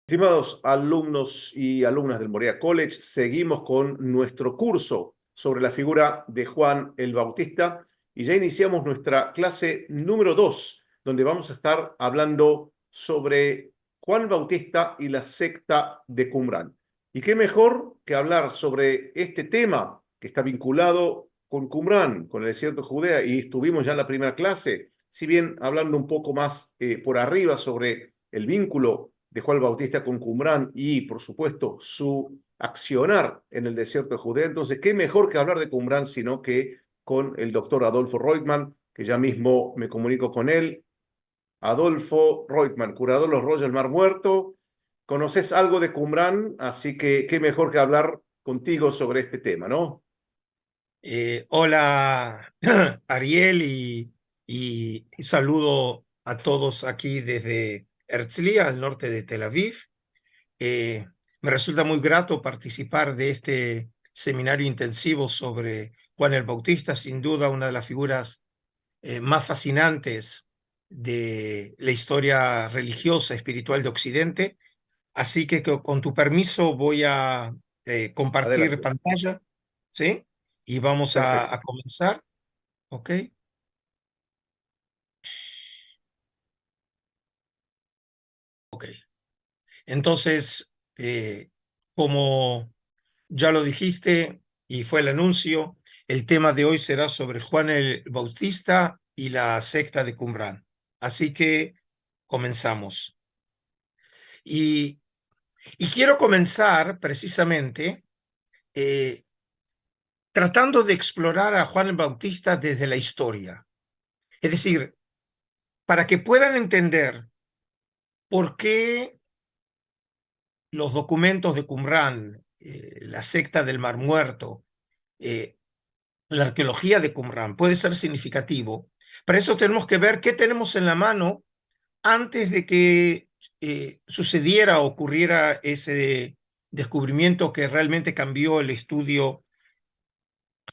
Estimados alumnos y alumnas del Moriah College, seguimos con nuestro curso sobre la figura de Juan el Bautista y ya iniciamos nuestra clase número 2, donde vamos a estar hablando sobre Juan el Bautista y la secta de Qumrán. Y qué mejor que hablar sobre este tema que está vinculado con Qumrán, con el desierto de Judea, y estuvimos ya en la primera clase, si bien hablando un poco más por arriba sobre el vínculo de Juan el Bautista con Qumrán y, por supuesto, su accionar en el desierto de Judea. Entonces, ¿qué mejor que hablar de Qumrán sino que con el doctor Adolfo Reutemann, que ya mismo me comunico con él? Adolfo Reutemann, curador de los rollos del Mar Muerto. ¿Conoces algo de Qumrán? Así que qué mejor que hablar contigo sobre este tema, ¿no? Hola Ariel y saludo a todos aquí desde Herzliya, al norte de Tel Aviv. Me resulta muy grato participar de este seminario intensivo sobre Juan el Bautista, sin duda una de las figuras más fascinantes de la historia religiosa, espiritual de Occidente. Así que con tu permiso voy a compartir Adelante. pantalla, ¿sí? Y vamos a Perfecto. comenzar. Ok, ok. Entonces, como ya lo dijiste y fue el anuncio, el tema de hoy será sobre Juan el Bautista y la secta de Qumrán. Así que comenzamos. Y, y quiero comenzar precisamente eh, tratando de explorar a Juan el Bautista desde la historia. Es decir, para que puedan entender por qué los documentos de Qumrán, la secta del Mar Muerto, eh, la arqueología de Qumrán puede ser significativo. Para eso tenemos que ver qué tenemos en la mano antes de que sucediera o ocurriera ese descubrimiento que realmente cambió el estudio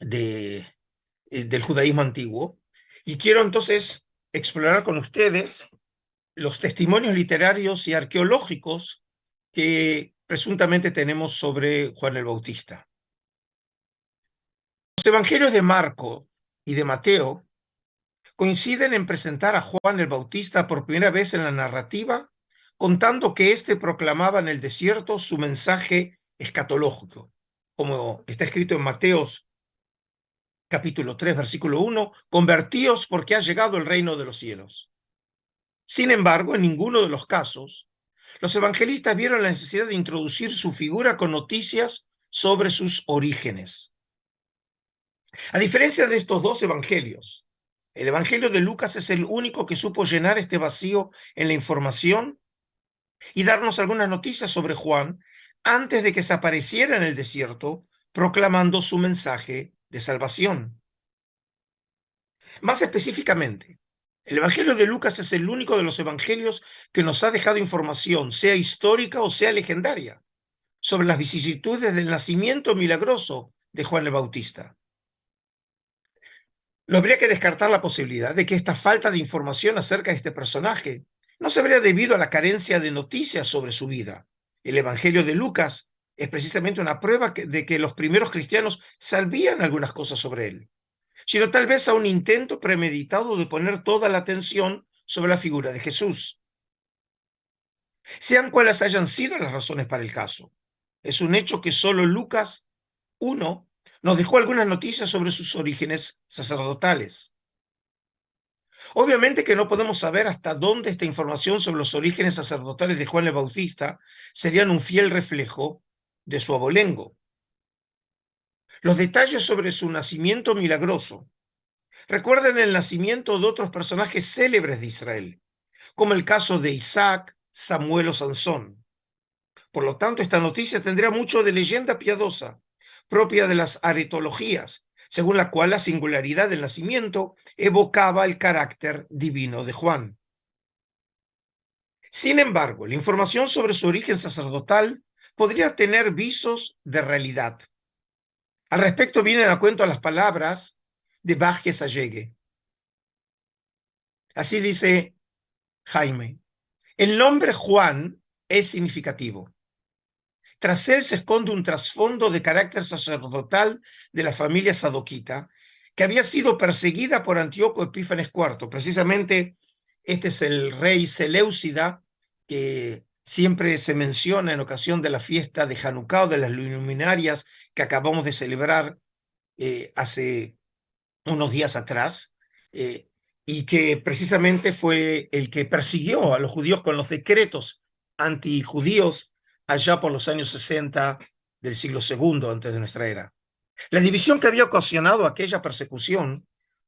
de, del judaísmo antiguo. Y quiero entonces explorar con ustedes los testimonios literarios y arqueológicos que presuntamente tenemos sobre Juan el Bautista. Los evangelios de Marco y de Mateo coinciden en presentar a Juan el Bautista por primera vez en la narrativa, contando que éste proclamaba en el desierto su mensaje escatológico, como está escrito en Mateos capítulo 3, versículo 1, convertíos porque ha llegado el reino de los cielos. Sin embargo, en ninguno de los casos, los evangelistas vieron la necesidad de introducir su figura con noticias sobre sus orígenes. A diferencia de estos dos evangelios, el evangelio de Lucas es el único que supo llenar este vacío en la información y darnos algunas noticias sobre Juan antes de que se apareciera en el desierto proclamando su mensaje de salvación. Más específicamente, el evangelio de Lucas es el único de los evangelios que nos ha dejado información, sea histórica o sea legendaria, sobre las vicisitudes del nacimiento milagroso de Juan el Bautista. No habría que descartar la posibilidad de que esta falta de información acerca de este personaje no se habría debido a la carencia de noticias sobre su vida. El Evangelio de Lucas es precisamente una prueba de que los primeros cristianos sabían algunas cosas sobre él, sino tal vez a un intento premeditado de poner toda la atención sobre la figura de Jesús. Sean cuales hayan sido las razones para el caso, es un hecho que solo Lucas 1 nos dejó algunas noticias sobre sus orígenes sacerdotales. Obviamente que no podemos saber hasta dónde esta información sobre los orígenes sacerdotales de Juan el Bautista serían un fiel reflejo de su abolengo. Los detalles sobre su nacimiento milagroso recuerdan el nacimiento de otros personajes célebres de Israel, como el caso de Isaac, Samuel o Sansón. Por lo tanto, esta noticia tendría mucho de leyenda piadosa, propia de las aretologías, según la cual la singularidad del nacimiento evocaba el carácter divino de Juan. Sin embargo, la información sobre su origen sacerdotal podría tener visos de realidad. Al respecto vienen a cuento las palabras de Bajes Allegue. Así dice Jaime: el nombre Juan es significativo. Tras él se esconde un trasfondo de carácter sacerdotal de la familia sadoquita, que había sido perseguida por Antíoco Epífanes IV. Precisamente este es el rey Seleucida, que siempre se menciona en ocasión de la fiesta de Hanukkah o de las luminarias que acabamos de celebrar hace unos días atrás, y que precisamente fue el que persiguió a los judíos con los decretos antijudíos allá por los años 60 del siglo II antes de nuestra era. La división que había ocasionado aquella persecución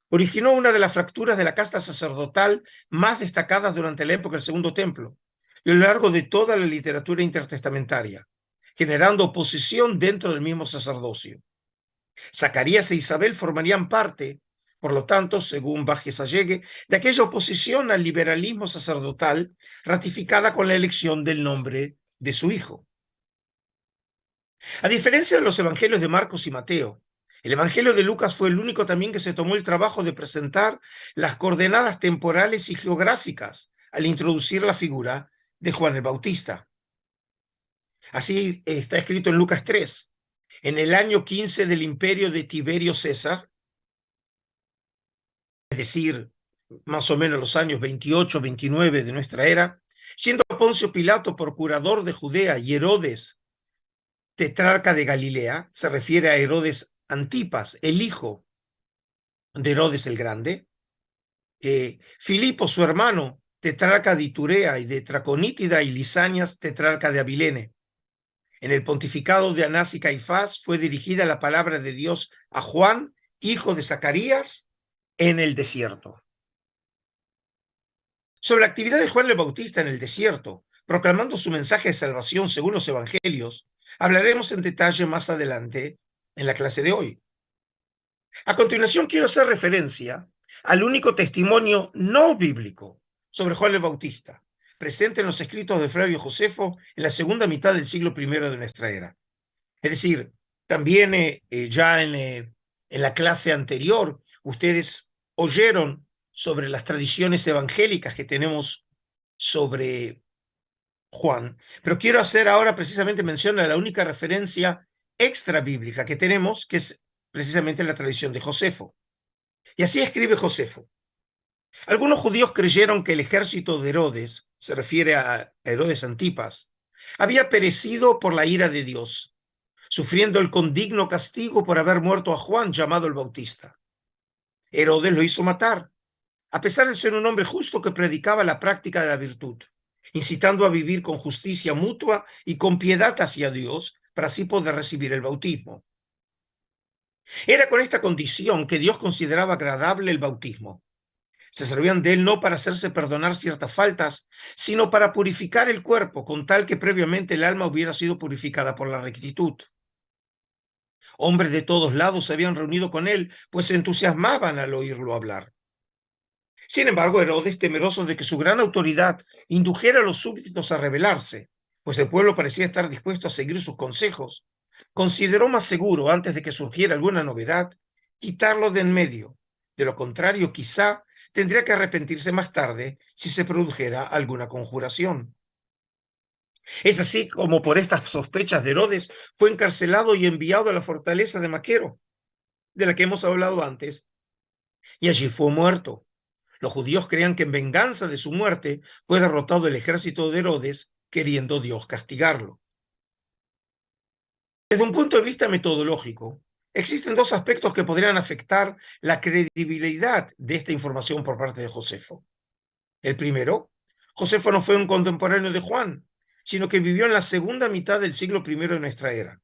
originó una de las fracturas de la casta sacerdotal más destacadas durante la época del Segundo Templo y a lo largo de toda la literatura intertestamentaria, generando oposición dentro del mismo sacerdocio. Zacarías e Isabel formarían parte, por lo tanto, según Bajes Allegue, de aquella oposición al liberalismo sacerdotal ratificada con la elección del nombre de su hijo. A diferencia de los evangelios de Marcos y Mateo, el evangelio de Lucas fue el único también que se tomó el trabajo de presentar las coordenadas temporales y geográficas al introducir la figura de Juan el Bautista. Así está escrito en Lucas 3. En el año 15 del imperio de Tiberio César, es decir, más o menos los años 28, 29 de nuestra era, siendo Poncio Pilato procurador de Judea y Herodes tetrarca de Galilea, se refiere a Herodes Antipas, el hijo de Herodes el Grande, Filipo, su hermano, tetrarca de Iturea y de Traconítida, y Lisanias, tetrarca de Abilene. En el pontificado de Anás y Caifás fue dirigida la palabra de Dios a Juan, hijo de Zacarías, en el desierto. Sobre la actividad de Juan el Bautista en el desierto, proclamando su mensaje de salvación según los evangelios, hablaremos en detalle más adelante en la clase de hoy. A continuación quiero hacer referencia al único testimonio no bíblico sobre Juan el Bautista, presente en los escritos de Flavio Josefo en la segunda mitad del siglo I de nuestra era. Es decir, también ya en la clase anterior ustedes oyeron sobre las tradiciones evangélicas que tenemos sobre Juan, pero quiero hacer ahora precisamente mención a la única referencia extra bíblica que tenemos, que es precisamente la tradición de Josefo. Y así escribe Josefo. Algunos judíos creyeron que el ejército de Herodes, se refiere a Herodes Antipas, había perecido por la ira de Dios, sufriendo el condigno castigo por haber muerto a Juan, llamado el Bautista. Herodes lo hizo matar, a pesar de ser un hombre justo que predicaba la práctica de la virtud, incitando a vivir con justicia mutua y con piedad hacia Dios, para así poder recibir el bautismo. Era con esta condición que Dios consideraba agradable el bautismo. Se servían de él no para hacerse perdonar ciertas faltas, sino para purificar el cuerpo, con tal que previamente el alma hubiera sido purificada por la rectitud. Hombres de todos lados se habían reunido con él, pues se entusiasmaban al oírlo hablar. Sin embargo, Herodes, temeroso de que su gran autoridad indujera a los súbditos a rebelarse, pues el pueblo parecía estar dispuesto a seguir sus consejos, consideró más seguro, antes de que surgiera alguna novedad, quitarlo de en medio. De lo contrario, quizá tendría que arrepentirse más tarde si se produjera alguna conjuración. Es así como por estas sospechas de Herodes fue encarcelado y enviado a la fortaleza de Maquero, de la que hemos hablado antes, y allí fue muerto. Los judíos creían que en venganza de su muerte fue derrotado el ejército de Herodes, queriendo Dios castigarlo. Desde un punto de vista metodológico, existen dos aspectos que podrían afectar la credibilidad de esta información por parte de Josefo. El primero, Josefo no fue un contemporáneo de Juan, sino que vivió en la segunda mitad del siglo I de nuestra era.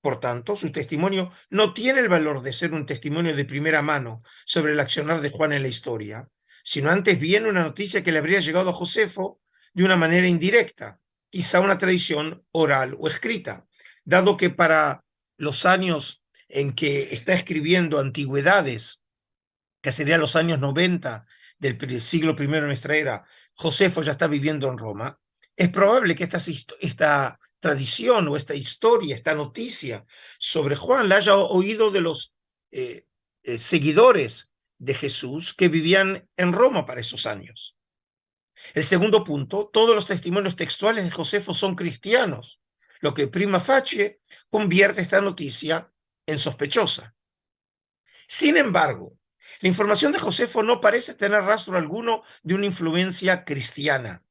Por tanto, su testimonio no tiene el valor de ser un testimonio de primera mano sobre el accionar de Juan en la historia, sino antes bien una noticia que le habría llegado a Josefo de una manera indirecta, quizá una tradición oral o escrita, dado que para los años en que está escribiendo Antigüedades, que serían los años 90 del siglo I de nuestra era, Josefo ya está viviendo en Roma, es probable que esta tradición o esta historia, esta noticia sobre Juan la haya oído de los seguidores de Jesús que vivían en Roma para esos años. El segundo punto, todos los testimonios textuales de Josefo son cristianos, lo que prima facie convierte esta noticia en sospechosa. Sin embargo, la información de Josefo no parece tener rastro alguno de una influencia cristiana.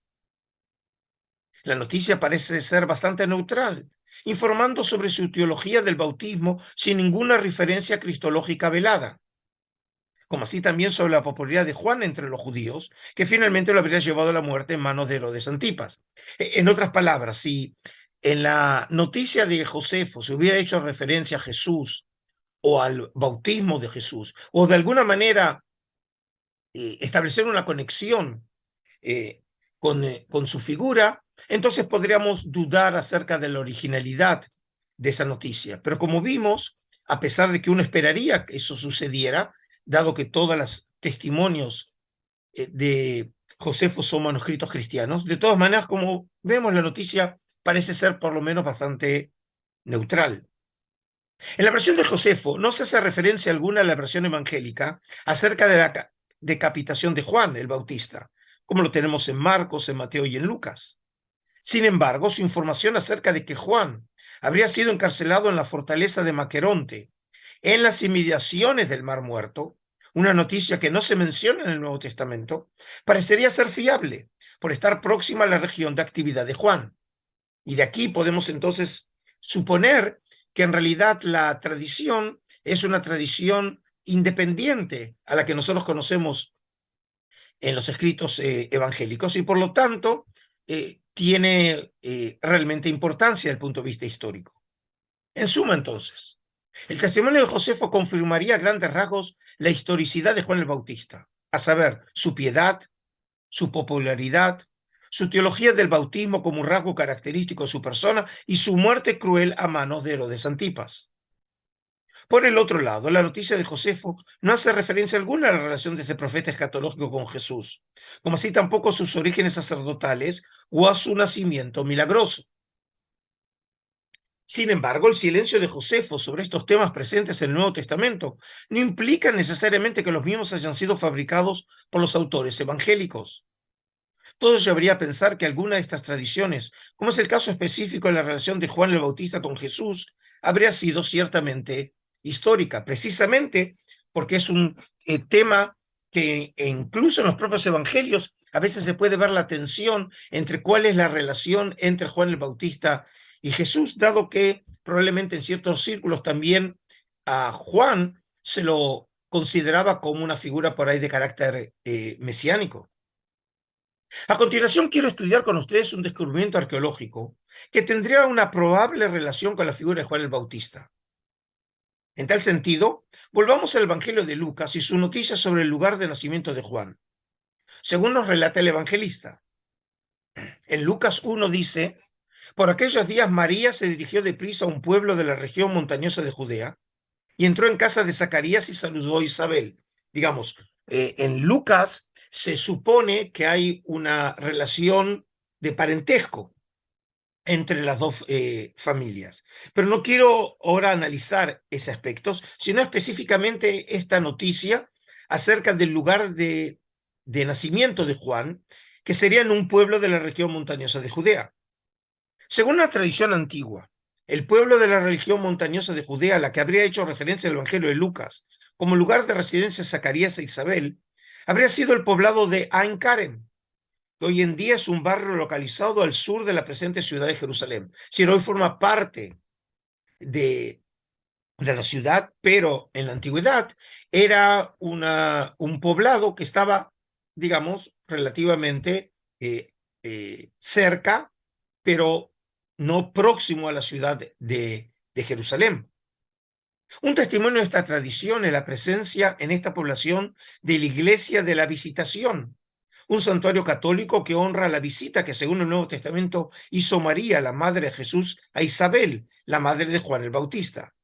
La noticia parece ser bastante neutral, informando sobre su teología del bautismo sin ninguna referencia cristológica velada, como así también sobre la popularidad de Juan entre los judíos, que finalmente lo habría llevado a la muerte en manos de Herodes Antipas. En otras palabras, si en la noticia de Josefo se hubiera hecho referencia a Jesús o al bautismo de Jesús, o de alguna manera establecer una conexión con su figura, entonces podríamos dudar acerca de la originalidad de esa noticia. Pero como vimos, a pesar de que uno esperaría que eso sucediera, dado que todos los testimonios de Josefo son manuscritos cristianos, de todas maneras, como vemos, la noticia parece ser por lo menos bastante neutral. En la versión de Josefo no se hace referencia alguna a la versión evangélica acerca de la decapitación de Juan el Bautista, como lo tenemos en Marcos, en Mateo y en Lucas. Sin embargo, su información acerca de que Juan habría sido encarcelado en la fortaleza de Maqueronte, en las inmediaciones del Mar Muerto, una noticia que no se menciona en el Nuevo Testamento, parecería ser fiable por estar próxima a la región de actividad de Juan. Y de aquí podemos entonces suponer que en realidad la tradición es una tradición independiente a la que nosotros conocemos en los escritos evangélicos y por lo tanto tiene realmente importancia desde el punto de vista histórico. En suma, entonces, el testimonio de Josefo confirmaría a grandes rasgos la historicidad de Juan el Bautista, a saber, su piedad, su popularidad, su teología del bautismo como un rasgo característico de su persona y su muerte cruel a manos de Herodes Antipas. Por el otro lado, la noticia de Josefo no hace referencia alguna a la relación de este profeta escatológico con Jesús, como así tampoco a sus orígenes sacerdotales o a su nacimiento milagroso. Sin embargo, el silencio de Josefo sobre estos temas presentes en el Nuevo Testamento no implica necesariamente que los mismos hayan sido fabricados por los autores evangélicos. Todo llevaría a pensar que alguna de estas tradiciones, como es el caso específico de la relación de Juan el Bautista con Jesús, habría sido ciertamente histórica, precisamente porque es un tema que incluso en los propios evangelios a veces se puede ver la tensión entre cuál es la relación entre Juan el Bautista y Jesús, dado que probablemente en ciertos círculos también a Juan se lo consideraba como una figura por ahí de carácter mesiánico. A continuación, quiero estudiar con ustedes un descubrimiento arqueológico que tendría una probable relación con la figura de Juan el Bautista. En tal sentido, volvamos al Evangelio de Lucas y su noticia sobre el lugar de nacimiento de Juan. Según nos relata el evangelista, en Lucas 1 dice: por aquellos días María se dirigió deprisa a un pueblo de la región montañosa de Judea y entró en casa de Zacarías y saludó a Isabel. Digamos, en Lucas se supone que hay una relación de parentesco entre las dos familias. Pero no quiero ahora analizar ese aspecto, sino específicamente esta noticia acerca del lugar de nacimiento de Juan, que sería en un pueblo de la región montañosa de Judea. Según una tradición antigua, el pueblo de la región montañosa de Judea, a la que habría hecho referencia el Evangelio de Lucas, como lugar de residencia de Zacarías e Isabel, habría sido el poblado de Ain Karem, que hoy en día es un barrio localizado al sur de la presente ciudad de Jerusalén. Si hoy forma parte de la ciudad, pero en la antigüedad era un poblado que estaba, digamos, relativamente cerca, pero no próximo a la ciudad de Jerusalén. Un testimonio de esta tradición es la presencia en esta población de la Iglesia de la Visitación, un santuario católico que honra la visita que, según el Nuevo Testamento, hizo María, la madre de Jesús, a Isabel, la madre de Juan el Bautista.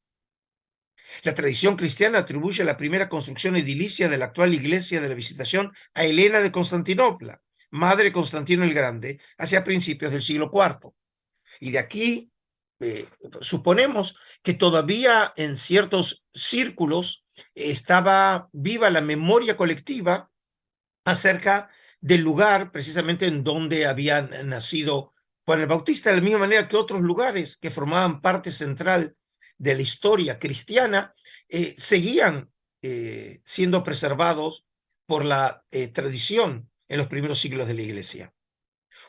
La tradición cristiana atribuye la primera construcción edilicia de la actual Iglesia de la Visitación a Helena de Constantinopla, madre de Constantino el Grande, hacia principios del siglo IV. Y de aquí suponemos que todavía en ciertos círculos estaba viva la memoria colectiva acerca del lugar precisamente en donde había nacido Juan el Bautista, de la misma manera que otros lugares que formaban parte central de la historia cristiana seguían siendo preservados por la tradición en los primeros siglos de la Iglesia.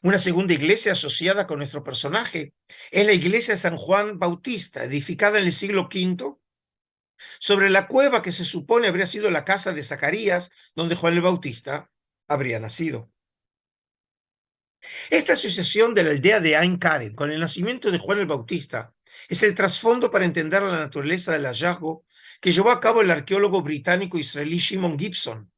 Una segunda iglesia asociada con nuestro personaje es la iglesia de San Juan Bautista, edificada en el siglo V, sobre la cueva que se supone habría sido la casa de Zacarías, donde Juan el Bautista habría nacido. Esta asociación de la aldea de Ain Karen con el nacimiento de Juan el Bautista es el trasfondo para entender la naturaleza del hallazgo que llevó a cabo el arqueólogo británico-israelí Shimon Gibson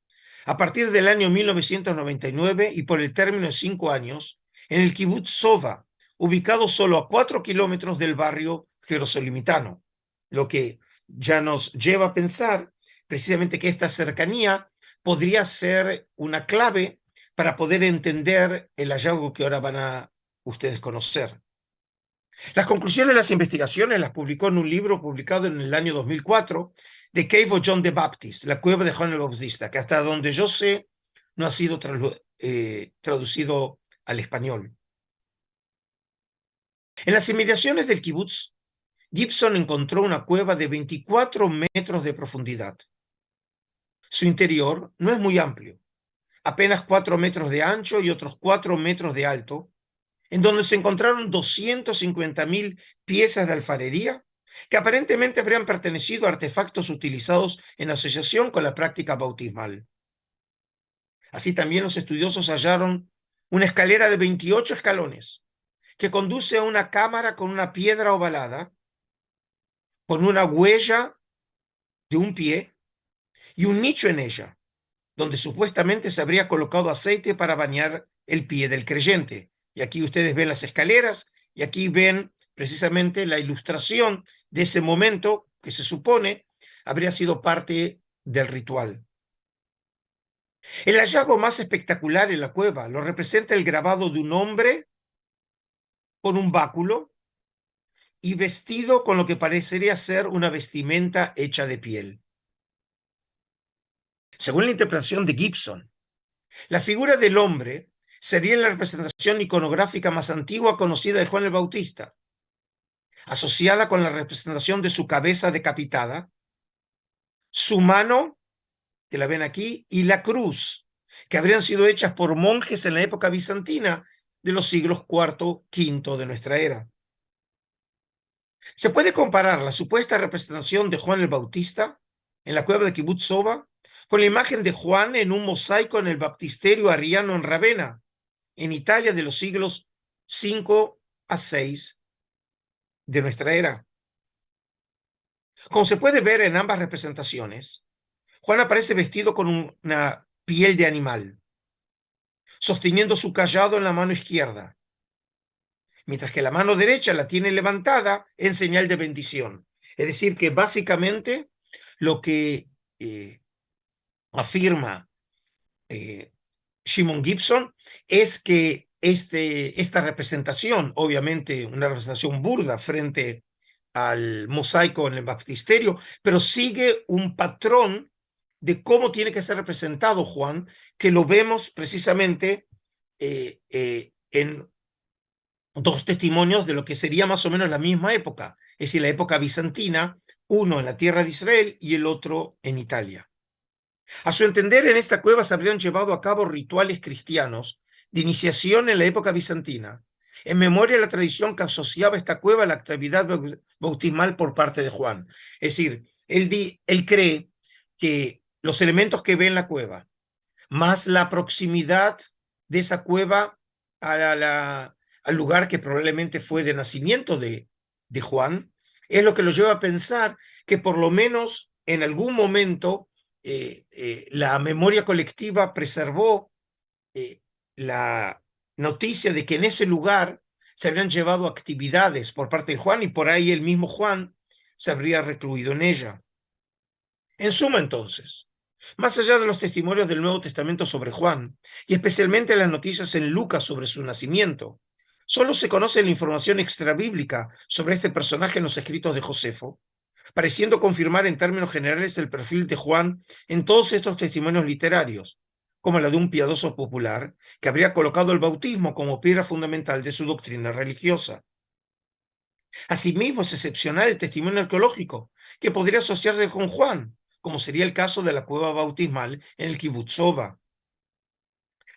a partir del año 1999 y por el término de 5 años en el kibutz Sova, ubicado solo a 4 kilómetros del barrio jerosolimitano, lo que ya nos lleva a pensar precisamente que esta cercanía podría ser una clave para poder entender el hallazgo que ahora van a ustedes conocer. Las conclusiones de las investigaciones las publicó en un libro publicado en el año 2004, The Cave of John the Baptist, la cueva de Juan el Bautista, que hasta donde yo sé no ha sido traducido al español. En las inmediaciones del kibutz, Gibson encontró una cueva de 24 metros de profundidad. Su interior no es muy amplio, apenas 4 metros de ancho y otros 4 metros de alto, en donde se encontraron 250.000 piezas de alfarería que aparentemente habrían pertenecido a artefactos utilizados en asociación con la práctica bautismal. Así también los estudiosos hallaron una escalera de 28 escalones que conduce a una cámara con una piedra ovalada, con una huella de un pie y un nicho en ella, donde supuestamente se habría colocado aceite para bañar el pie del creyente. Y aquí ustedes ven las escaleras y aquí ven precisamente la ilustración de ese momento que se supone habría sido parte del ritual. El hallazgo más espectacular en la cueva lo representa el grabado de un hombre con un báculo y vestido con lo que parecería ser una vestimenta hecha de piel. Según la interpretación de Gibson, la figura del hombre sería la representación iconográfica más antigua conocida de Juan el Bautista, asociada con la representación de su cabeza decapitada, su mano, que la ven aquí, y la cruz, que habrían sido hechas por monjes en la época bizantina de los siglos IV, V de nuestra era. Se puede comparar la supuesta representación de Juan el Bautista en la cueva de Kibutz Sova con la imagen de Juan en un mosaico en el baptisterio arriano en Ravenna, en Italia de los siglos V a VI de nuestra era. Como se puede ver en ambas representaciones, Juan aparece vestido con una piel de animal, sosteniendo su cayado en la mano izquierda, mientras que la mano derecha la tiene levantada en señal de bendición. Es decir, que básicamente lo que afirma Shimon Gibson es que esta representación, obviamente una representación burda frente al mosaico en el baptisterio, pero sigue un patrón de cómo tiene que ser representado Juan, que lo vemos precisamente en dos testimonios de lo que sería más o menos la misma época, es decir, la época bizantina, uno en la tierra de Israel y el otro en Italia. A su entender, en esta cueva se habrían llevado a cabo rituales cristianos de iniciación en la época bizantina, en memoria de la tradición que asociaba esta cueva a la actividad bautismal por parte de Juan. Es decir, él cree que los elementos que ve en la cueva, más la proximidad de esa cueva al lugar que probablemente fue de nacimiento de Juan, es lo que lo lleva a pensar que por lo menos en algún momento la memoria colectiva preservó la noticia de que en ese lugar se habrían llevado actividades por parte de Juan y por ahí el mismo Juan se habría recluido en ella. En suma, entonces, más allá de los testimonios del Nuevo Testamento sobre Juan, y especialmente las noticias en Lucas sobre su nacimiento, solo se conoce la información extrabíblica sobre este personaje en los escritos de Josefo, pareciendo confirmar en términos generales el perfil de Juan en todos estos testimonios literarios, como la de un piadoso popular que habría colocado el bautismo como piedra fundamental de su doctrina religiosa. Asimismo, es excepcional el testimonio arqueológico que podría asociarse con Juan, como sería el caso de la cueva bautismal en el Kibbutz Sova.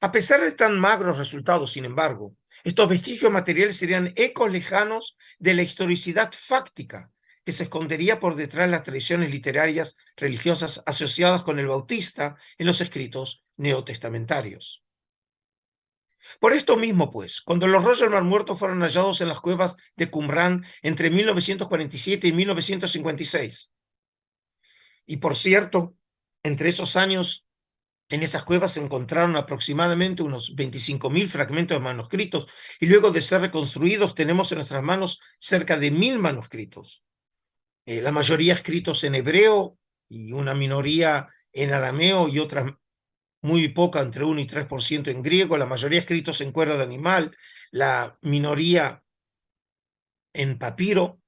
A pesar de tan magros resultados, sin embargo, estos vestigios materiales serían ecos lejanos de la historicidad fáctica que se escondería por detrás de las tradiciones literarias religiosas asociadas con el Bautista en los escritos neotestamentarios. Por esto mismo, pues, cuando los rollos del Mar Muerto fueron hallados en las cuevas de Qumran entre 1947 y 1956, y por cierto, entre esos años, en esas cuevas se encontraron aproximadamente unos 25.000 fragmentos de manuscritos, y luego de ser reconstruidos tenemos en nuestras manos cerca de 1.000 manuscritos, la mayoría escritos en hebreo y una minoría en arameo y otras muy poca, entre 1 y 3% en griego, la mayoría escritos en cuero de animal, la minoría en papiro,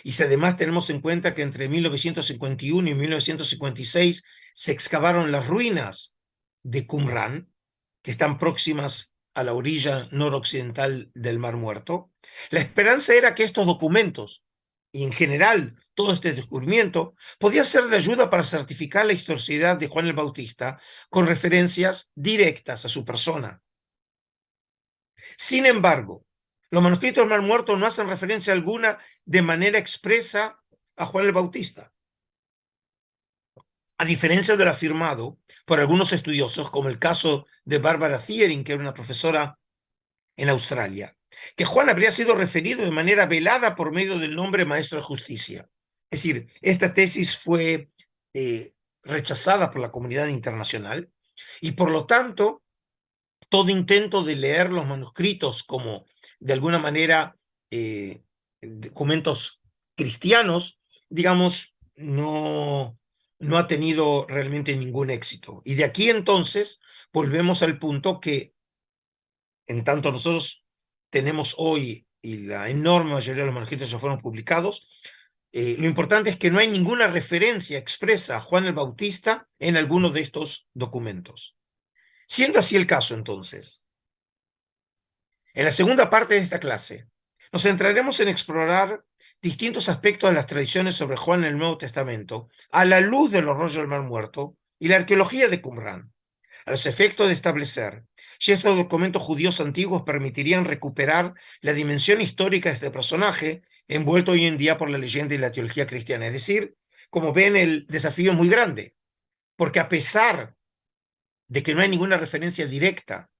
y si además tenemos en cuenta que entre 1951 y 1956 se excavaron las ruinas de Qumran, que están próximas a la orilla noroccidental del Mar Muerto, la esperanza era que estos documentos, y en general todo este descubrimiento, podía ser de ayuda para certificar la historicidad de Juan el Bautista con referencias directas a su persona. Sin embargo, los manuscritos del Mar Muerto no hacen referencia alguna de manera expresa a Juan el Bautista, a diferencia de lo afirmado por algunos estudiosos, como el caso de Barbara Thiering, que era una profesora en Australia, que Juan habría sido referido de manera velada por medio del nombre Maestro de Justicia. Es decir, esta tesis fue rechazada por la comunidad internacional y por lo tanto todo intento de leer los manuscritos como de alguna manera documentos cristianos, digamos, no ha tenido realmente ningún éxito. Y de aquí entonces volvemos al punto que en tanto nosotros tenemos hoy, y la enorme mayoría de los manuscritos ya fueron publicados, lo importante es que no hay ninguna referencia expresa a Juan el Bautista en alguno de estos documentos. Siendo así el caso, entonces, en la segunda parte de esta clase, nos centraremos en explorar distintos aspectos de las tradiciones sobre Juan en el Nuevo Testamento a la luz de los rollos del Mar Muerto y la arqueología de Qumran, a los efectos de establecer si estos documentos judíos antiguos permitirían recuperar la dimensión histórica de este personaje envuelto hoy en día por la leyenda y la teología cristiana. Es decir, como ven, el desafío es muy grande, porque a pesar de que no hay ninguna referencia directa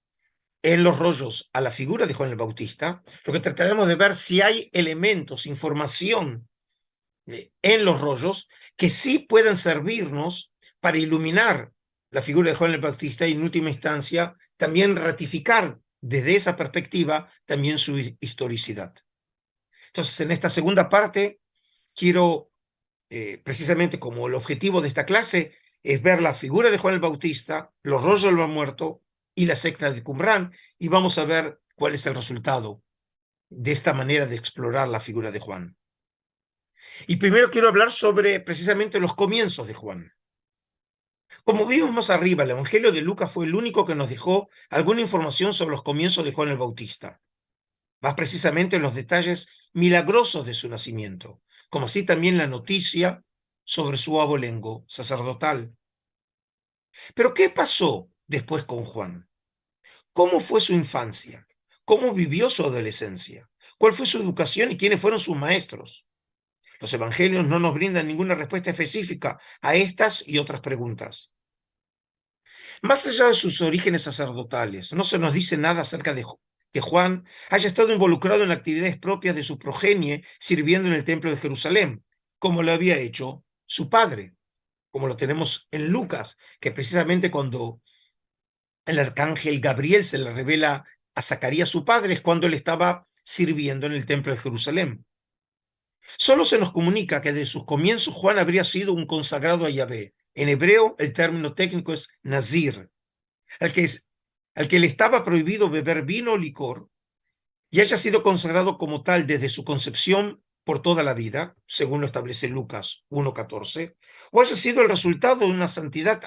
en los rollos a la figura de Juan el Bautista, lo que trataremos de ver si hay elementos, información en los rollos que sí puedan servirnos para iluminar la figura de Juan el Bautista y en última instancia también ratificar desde esa perspectiva también su historicidad. Entonces, en esta segunda parte quiero, precisamente como el objetivo de esta clase, es ver la figura de Juan el Bautista, los rollos del Mar Muerto y la secta de Qumran, y vamos a ver cuál es el resultado de esta manera de explorar la figura de Juan. Y primero quiero hablar sobre precisamente los comienzos de Juan. Como vimos más arriba, el Evangelio de Lucas fue el único que nos dejó alguna información sobre los comienzos de Juan el Bautista, más precisamente los detalles milagrosos de su nacimiento, como así también la noticia sobre su abolengo sacerdotal. Pero ¿qué pasó después con Juan? ¿Cómo fue su infancia? ¿Cómo vivió su adolescencia? ¿Cuál fue su educación y quiénes fueron sus maestros? Los evangelios no nos brindan ninguna respuesta específica a estas y otras preguntas. Más allá de sus orígenes sacerdotales, no se nos dice nada acerca de que Juan haya estado involucrado en actividades propias de su progenie sirviendo en el templo de Jerusalén, como lo había hecho su padre, como lo tenemos en Lucas, que precisamente cuando el arcángel Gabriel se le revela a Zacarías su padre es cuando él estaba sirviendo en el templo de Jerusalén. Solo se nos comunica que desde sus comienzos Juan habría sido un consagrado a Yahvé. En hebreo el término técnico es nazir, al que le estaba prohibido beber vino o licor, y haya sido consagrado como tal desde su concepción por toda la vida, según lo establece Lucas 1:14, o haya sido el resultado de una santidad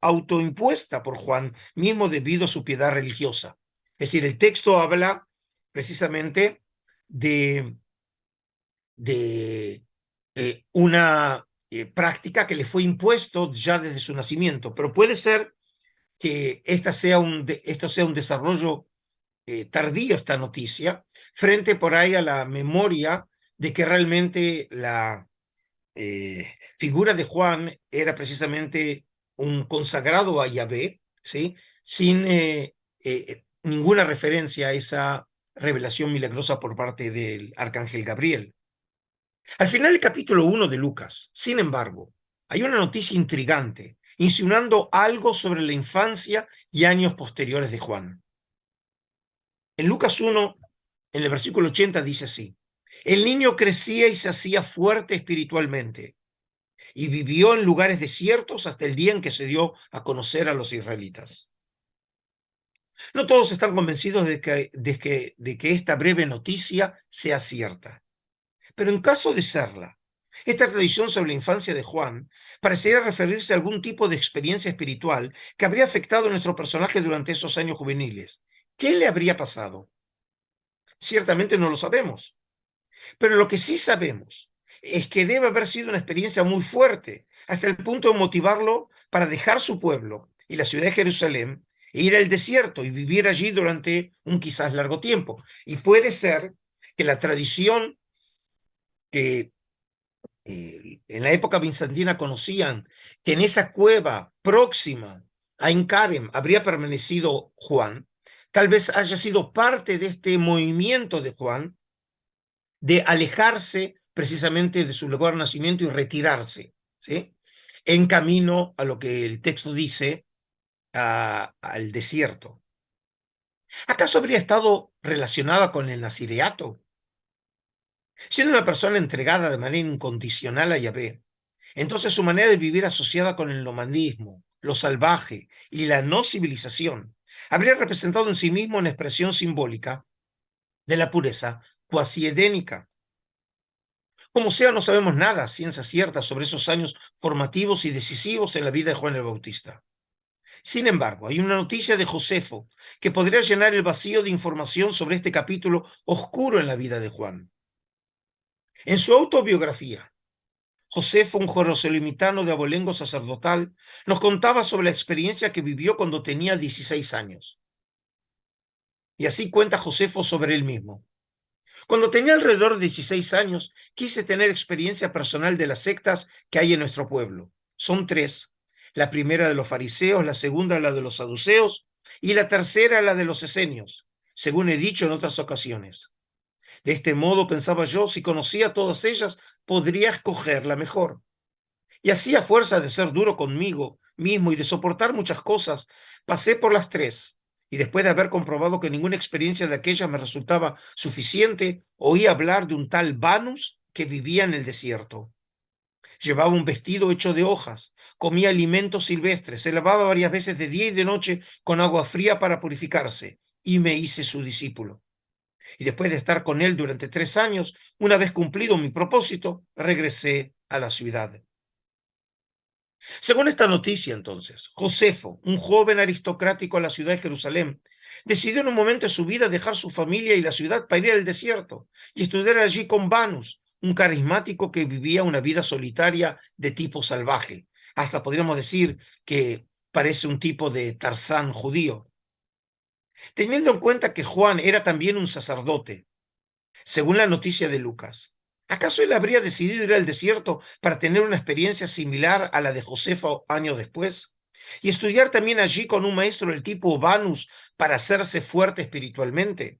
autoimpuesta por Juan mismo debido a su piedad religiosa. Es decir, el texto habla precisamente de una práctica que le fue impuesto ya desde su nacimiento, pero puede ser que esto sea un desarrollo tardío, esta noticia, frente por ahí a la memoria de que realmente la figura de Juan era precisamente un consagrado a Yahvé, ¿sí? Sin ninguna referencia a esa revelación milagrosa por parte del arcángel Gabriel. Al final del capítulo 1 de Lucas, sin embargo, hay una noticia intrigante, insinuando algo sobre la infancia y años posteriores de Juan. En Lucas 1, en el versículo 80, dice así: el niño crecía y se hacía fuerte espiritualmente, y vivió en lugares desiertos hasta el día en que se dio a conocer a los israelitas. No todos están convencidos de que esta breve noticia sea cierta. Pero en caso de serla, esta tradición sobre la infancia de Juan parecería referirse a algún tipo de experiencia espiritual que habría afectado a nuestro personaje durante esos años juveniles. ¿Qué le habría pasado? Ciertamente no lo sabemos, pero lo que sí sabemos es que debe haber sido una experiencia muy fuerte, hasta el punto de motivarlo para dejar su pueblo y la ciudad de Jerusalén e ir al desierto y vivir allí durante un quizás largo tiempo. Y puede ser que la tradición que en la época bizantina conocían que en esa cueva próxima a Encarem habría permanecido Juan, tal vez haya sido parte de este movimiento de Juan de alejarse precisamente de su lugar de nacimiento y retirarse, ¿sí? En camino a lo que el texto dice, al desierto. ¿Acaso habría estado relacionada con el nazireato? Siendo una persona entregada de manera incondicional a Yahvé, entonces su manera de vivir asociada con el nomadismo, lo salvaje y la no civilización habría representado en sí mismo una expresión simbólica de la pureza cuasi edénica. Como sea, no sabemos nada, ciencia cierta, sobre esos años formativos y decisivos en la vida de Juan el Bautista. Sin embargo, hay una noticia de Josefo que podría llenar el vacío de información sobre este capítulo oscuro en la vida de Juan. En su autobiografía, Josefo, un jerosolimitano de abolengo sacerdotal, nos contaba sobre la experiencia que vivió cuando tenía 16 años. Y así cuenta Josefo sobre él mismo. Cuando tenía alrededor de 16 años, quise tener experiencia personal de las sectas que hay en nuestro pueblo. Son tres. La primera de los fariseos, la segunda la de los saduceos y la tercera la de los esenios, según he dicho en otras ocasiones. De este modo, pensaba yo, si conocía todas ellas, podría escoger la mejor. Y así, a fuerza de ser duro conmigo mismo y de soportar muchas cosas, pasé por las tres. Y después de haber comprobado que ninguna experiencia de aquellas me resultaba suficiente, oí hablar de un tal Vanus que vivía en el desierto. Llevaba un vestido hecho de hojas, comía alimentos silvestres, se lavaba varias veces de día y de noche con agua fría para purificarse, y me hice su discípulo. Y después de estar con él durante 3 años, una vez cumplido mi propósito, regresé a la ciudad. Según esta noticia, entonces, Josefo, un joven aristocrático de la ciudad de Jerusalén, decidió en un momento de su vida dejar su familia y la ciudad para ir al desierto y estudiar allí con Vanus, un carismático que vivía una vida solitaria de tipo salvaje. Hasta podríamos decir que parece un tipo de Tarzán judío. Teniendo en cuenta que Juan era también un sacerdote, según la noticia de Lucas, ¿acaso él habría decidido ir al desierto para tener una experiencia similar a la de Josefo años después? Y estudiar también allí con un maestro del tipo Vanus para hacerse fuerte espiritualmente.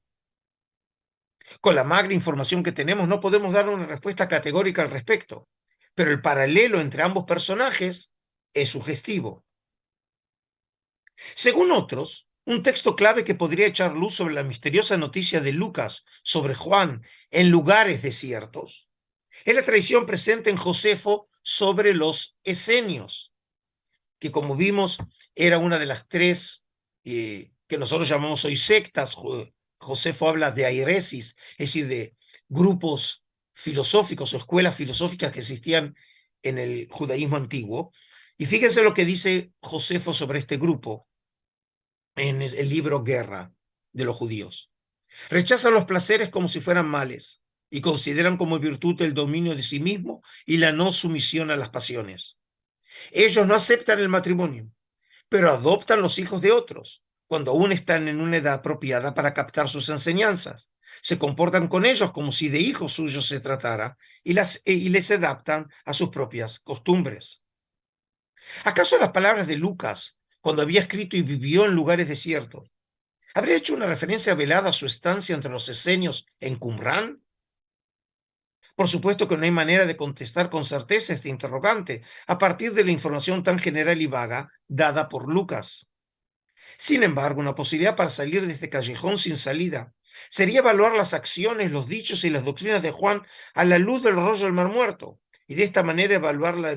Con la magra información que tenemos no podemos dar una respuesta categórica al respecto, pero el paralelo entre ambos personajes es sugestivo. Según otros, un texto clave que podría echar luz sobre la misteriosa noticia de Lucas sobre Juan en lugares desiertos es la tradición presente en Josefo sobre los esenios, que como vimos era una de las tres que nosotros llamamos hoy sectas. Josefo habla de airesis, es decir, de grupos filosóficos o escuelas filosóficas que existían en el judaísmo antiguo. Y fíjense lo que dice Josefo sobre este grupo en el libro Guerra de los judíos. Rechazan los placeres como si fueran males y consideran como virtud el dominio de sí mismo y la no sumisión a las pasiones. Ellos no aceptan el matrimonio, pero adoptan los hijos de otros cuando aún están en una edad apropiada para captar sus enseñanzas. Se comportan con ellos como si de hijos suyos se tratara y les adaptan a sus propias costumbres. ¿Acaso las palabras de Lucas, cuando había escrito y vivió en lugares desiertos, habría hecho una referencia velada a su estancia entre los esenios en Qumrán? Por supuesto que no hay manera de contestar con certeza este interrogante a partir de la información tan general y vaga dada por Lucas. Sin embargo, una posibilidad para salir de este callejón sin salida sería evaluar las acciones, los dichos y las doctrinas de Juan a la luz del rollo del Mar Muerto, y de esta manera evaluar la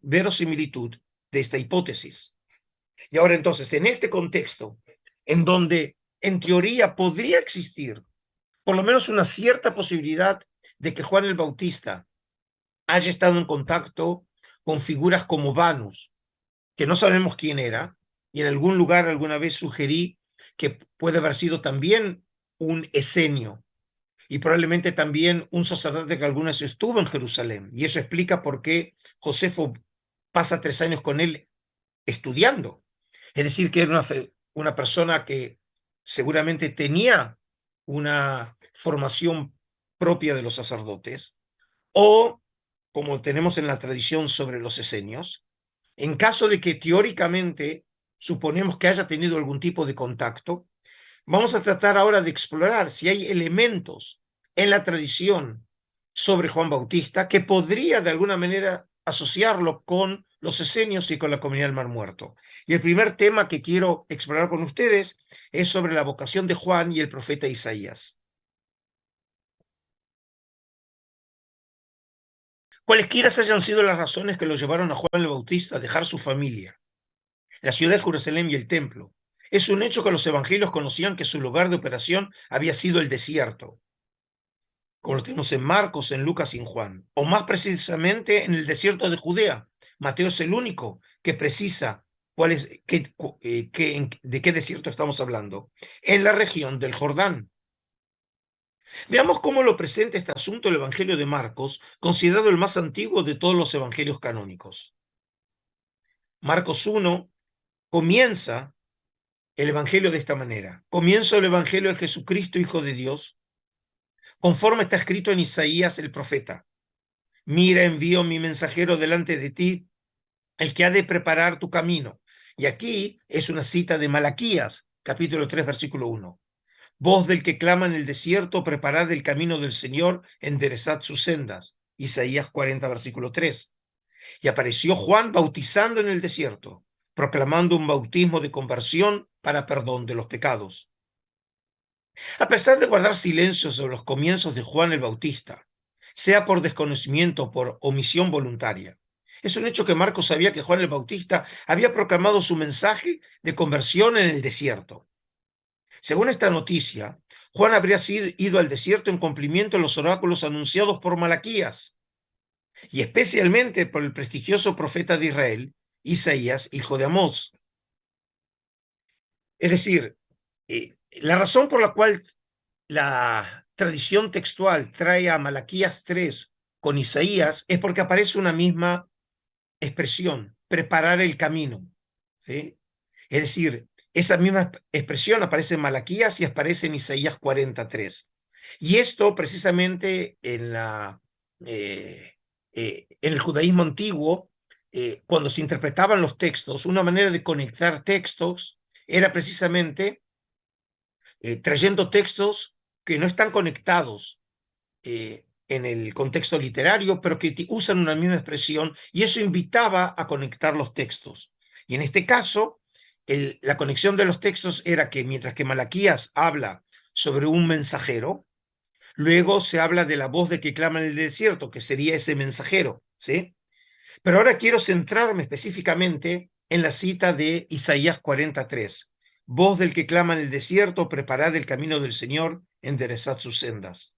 verosimilitud de esta hipótesis. Y ahora entonces, en este contexto, en donde en teoría podría existir por lo menos una cierta posibilidad de que Juan el Bautista haya estado en contacto con figuras como Vanus, que no sabemos quién era, y en algún lugar alguna vez sugerí que puede haber sido también un esenio y probablemente también un sacerdote que alguna vez estuvo en Jerusalén. Y eso explica por qué Josefo pasa 3 años con él estudiando. Es decir, que era una persona que seguramente tenía una formación propia de los sacerdotes, o como tenemos en la tradición sobre los esenios, en caso de que teóricamente suponemos que haya tenido algún tipo de contacto, vamos a tratar ahora de explorar si hay elementos en la tradición sobre Juan Bautista que podría de alguna manera asociarlo con los esenios y con la comunidad del Mar Muerto. Y el primer tema que quiero explorar con ustedes es sobre la vocación de Juan y el profeta Isaías. Cualesquiera hayan sido las razones que lo llevaron a Juan el Bautista a dejar su familia, la ciudad de Jerusalén y el templo, es un hecho que los evangelios conocían que su lugar de operación había sido el desierto, como lo tenemos en Marcos, en Lucas y en Juan, o más precisamente en el desierto de Judea. Mateo es el único que precisa de qué desierto estamos hablando, en la región del Jordán. Veamos cómo lo presenta este asunto el Evangelio de Marcos, considerado el más antiguo de todos los evangelios canónicos. Marcos 1 comienza el Evangelio de esta manera. Comienzo el Evangelio de Jesucristo, Hijo de Dios, conforme está escrito en Isaías el profeta. Mira, envío mi mensajero delante de ti, el que ha de preparar tu camino. Y aquí es una cita de Malaquías, capítulo 3, versículo 1. Voz del que clama en el desierto, preparad el camino del Señor, enderezad sus sendas. Isaías 40, versículo 3. Y apareció Juan bautizando en el desierto, proclamando un bautismo de conversión para perdón de los pecados. A pesar de guardar silencio sobre los comienzos de Juan el Bautista, sea por desconocimiento o por omisión voluntaria, es un hecho que Marcos sabía que Juan el Bautista había proclamado su mensaje de conversión en el desierto. Según esta noticia, Juan habría ido al desierto en cumplimiento de los oráculos anunciados por Malaquías, y especialmente por el prestigioso profeta de Israel, Isaías, hijo de Amós. Es decir, la razón por la cual la tradición textual trae a Malaquías 3 con Isaías es porque aparece una misma expresión, preparar el camino, ¿sí? Es decir, esa misma expresión aparece en Malaquías y aparece en Isaías 43. Y esto precisamente en el judaísmo antiguo, cuando se interpretaban los textos, una manera de conectar textos era precisamente trayendo textos que no están conectados en el contexto literario, pero que usan una misma expresión, y eso invitaba a conectar los textos. Y en este caso, la conexión de los textos era que mientras que Malaquías habla sobre un mensajero, luego se habla de la voz de que clama en el desierto, que sería ese mensajero, ¿sí? Pero ahora quiero centrarme específicamente en la cita de Isaías 43. Voz del que clama en el desierto, preparad el camino del Señor, enderezad sus sendas.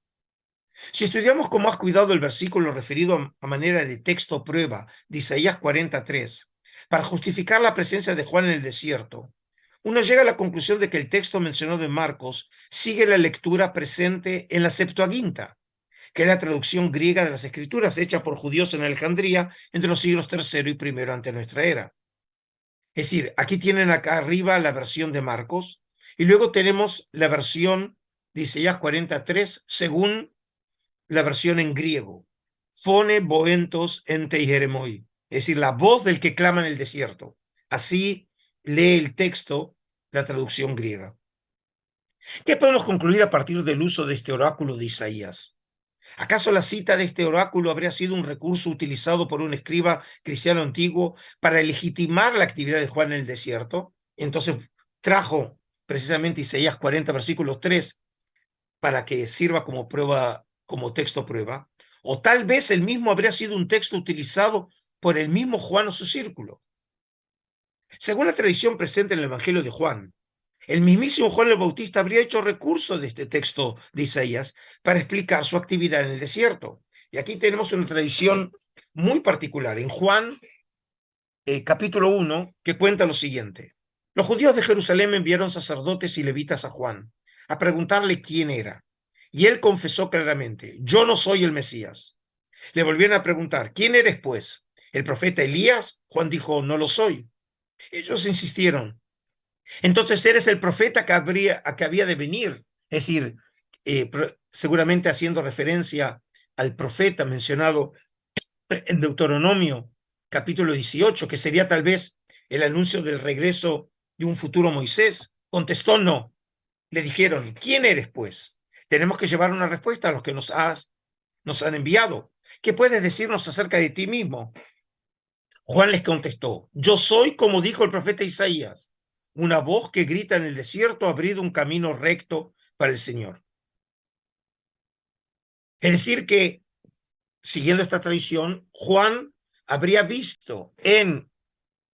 Si estudiamos con más cuidado el versículo referido a manera de texto prueba de Isaías 43, para justificar la presencia de Juan en el desierto, uno llega a la conclusión de que el texto mencionado en Marcos sigue la lectura presente en la Septuaginta, que es la traducción griega de las Escrituras hecha por judíos en Alejandría entre los siglos III y I ante nuestra era. Es decir, aquí tienen acá arriba la versión de Marcos y luego tenemos la versión de Isaías 43 según la versión en griego. Phone boentos en teijeremoi, es decir, la voz del que clama en el desierto. Así lee el texto la traducción griega. ¿Qué podemos concluir a partir del uso de este oráculo de Isaías? ¿Acaso la cita de este oráculo habría sido un recurso utilizado por un escriba cristiano antiguo para legitimar la actividad de Juan en el desierto? Entonces trajo precisamente Isaías 40, versículo 3, para que sirva como prueba, como texto prueba. O tal vez el mismo habría sido un texto utilizado por el mismo Juan o su círculo. Según la tradición presente en el Evangelio de Juan, el mismísimo Juan el Bautista habría hecho recurso de este texto de Isaías para explicar su actividad en el desierto. Y aquí tenemos una tradición muy particular en Juan, capítulo 1, que cuenta lo siguiente. Los judíos de Jerusalén enviaron sacerdotes y levitas a Juan a preguntarle quién era. Y él confesó claramente, yo no soy el Mesías. Le volvieron a preguntar, ¿quién eres pues? ¿El profeta Elías? Juan dijo, no lo soy. Ellos insistieron, entonces eres el profeta que había de venir. Es decir, seguramente haciendo referencia al profeta mencionado en Deuteronomio capítulo 18, que sería tal vez el anuncio del regreso de un futuro Moisés. Contestó no. Le dijeron, ¿quién eres pues? Tenemos que llevar una respuesta a los que nos han enviado. ¿Qué puedes decirnos acerca de ti mismo? Juan les contestó, yo soy como dijo el profeta Isaías, una voz que grita en el desierto, abrid un camino recto para el Señor. Es decir que, siguiendo esta tradición, Juan habría visto en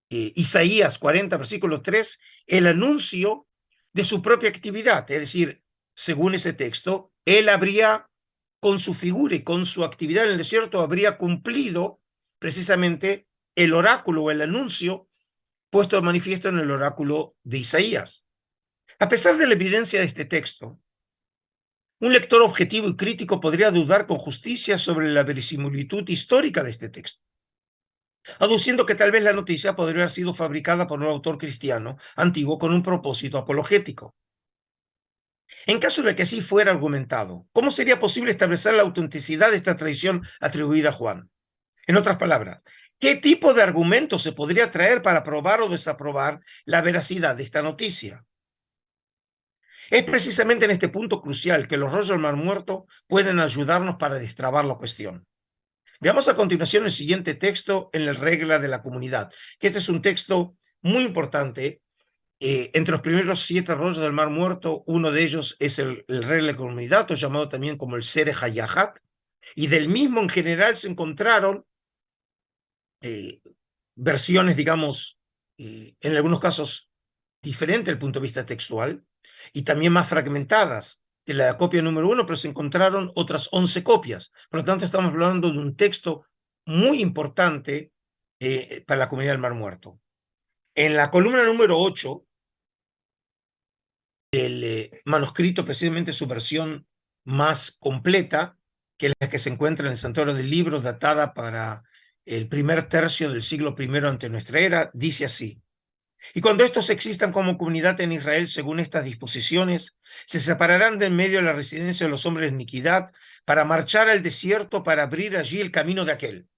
Isaías 40, versículo 3, el anuncio de su propia actividad. Es decir, según ese texto, él habría, con su figura y con su actividad en el desierto, habría cumplido precisamente el oráculo o el anuncio puesto de manifiesto en el oráculo de Isaías. A pesar de la evidencia de este texto, un lector objetivo y crítico podría dudar con justicia sobre la verisimilitud histórica de este texto, aduciendo que tal vez la noticia podría haber sido fabricada por un autor cristiano antiguo con un propósito apologético. En caso de que así fuera argumentado, ¿cómo sería posible establecer la autenticidad de esta tradición atribuida a Juan? En otras palabras, ¿qué tipo de argumento se podría traer para probar o desaprobar la veracidad de esta noticia? Es precisamente en este punto crucial que los rollos del Mar Muerto pueden ayudarnos para destrabar la cuestión. Veamos a continuación el siguiente texto en la regla de la comunidad, que este es un texto muy importante. Entre los primeros 7 rollos del Mar Muerto, uno de ellos es el regla de la comunidad, o llamado también como el Sere Hayahat, y del mismo en general se encontraron versiones, digamos, en algunos casos diferentes desde el punto de vista textual, y también más fragmentadas que la copia número 1, pero se encontraron otras 11 copias. Por lo tanto, estamos hablando de un texto muy importante para la comunidad del Mar Muerto. En la columna número 8 del manuscrito, precisamente su versión más completa, que es la que se encuentra en el Santuario del Libro, datada para el primer tercio del siglo I ante nuestra era, dice así: y cuando estos existan como comunidad en Israel según estas disposiciones, se separarán de en medio de la residencia de los hombres de iniquidad para marchar al desierto para abrir allí el camino de aquel.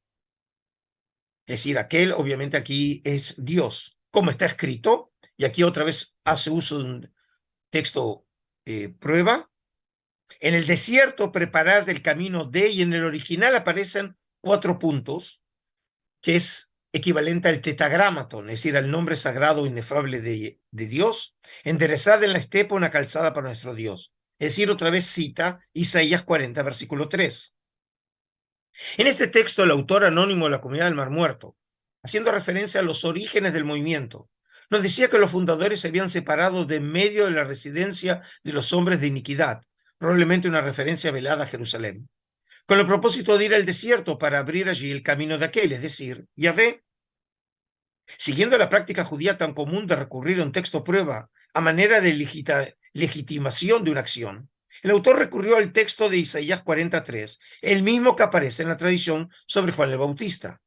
Es decir, aquel obviamente aquí es Dios, como está escrito, y aquí otra vez hace uso de un texto prueba. En el desierto preparad el camino de, y en el original aparecen 4 puntos, que es equivalente al tetragramaton, es decir, al nombre sagrado inefable de Dios, enderezada en la estepa una calzada para nuestro Dios. Es decir, otra vez cita Isaías 40, versículo 3. En este texto, el autor anónimo de la comunidad del Mar Muerto, haciendo referencia a los orígenes del movimiento, nos decía que los fundadores se habían separado de en medio de la residencia de los hombres de iniquidad, probablemente una referencia velada a Jerusalén, con el propósito de ir al desierto para abrir allí el camino de aquel, es decir, Yahvé. Siguiendo la práctica judía tan común de recurrir a un texto prueba a manera de legitimación de una acción, el autor recurrió al texto de Isaías 43, el mismo que aparece en la tradición sobre Juan el Bautista.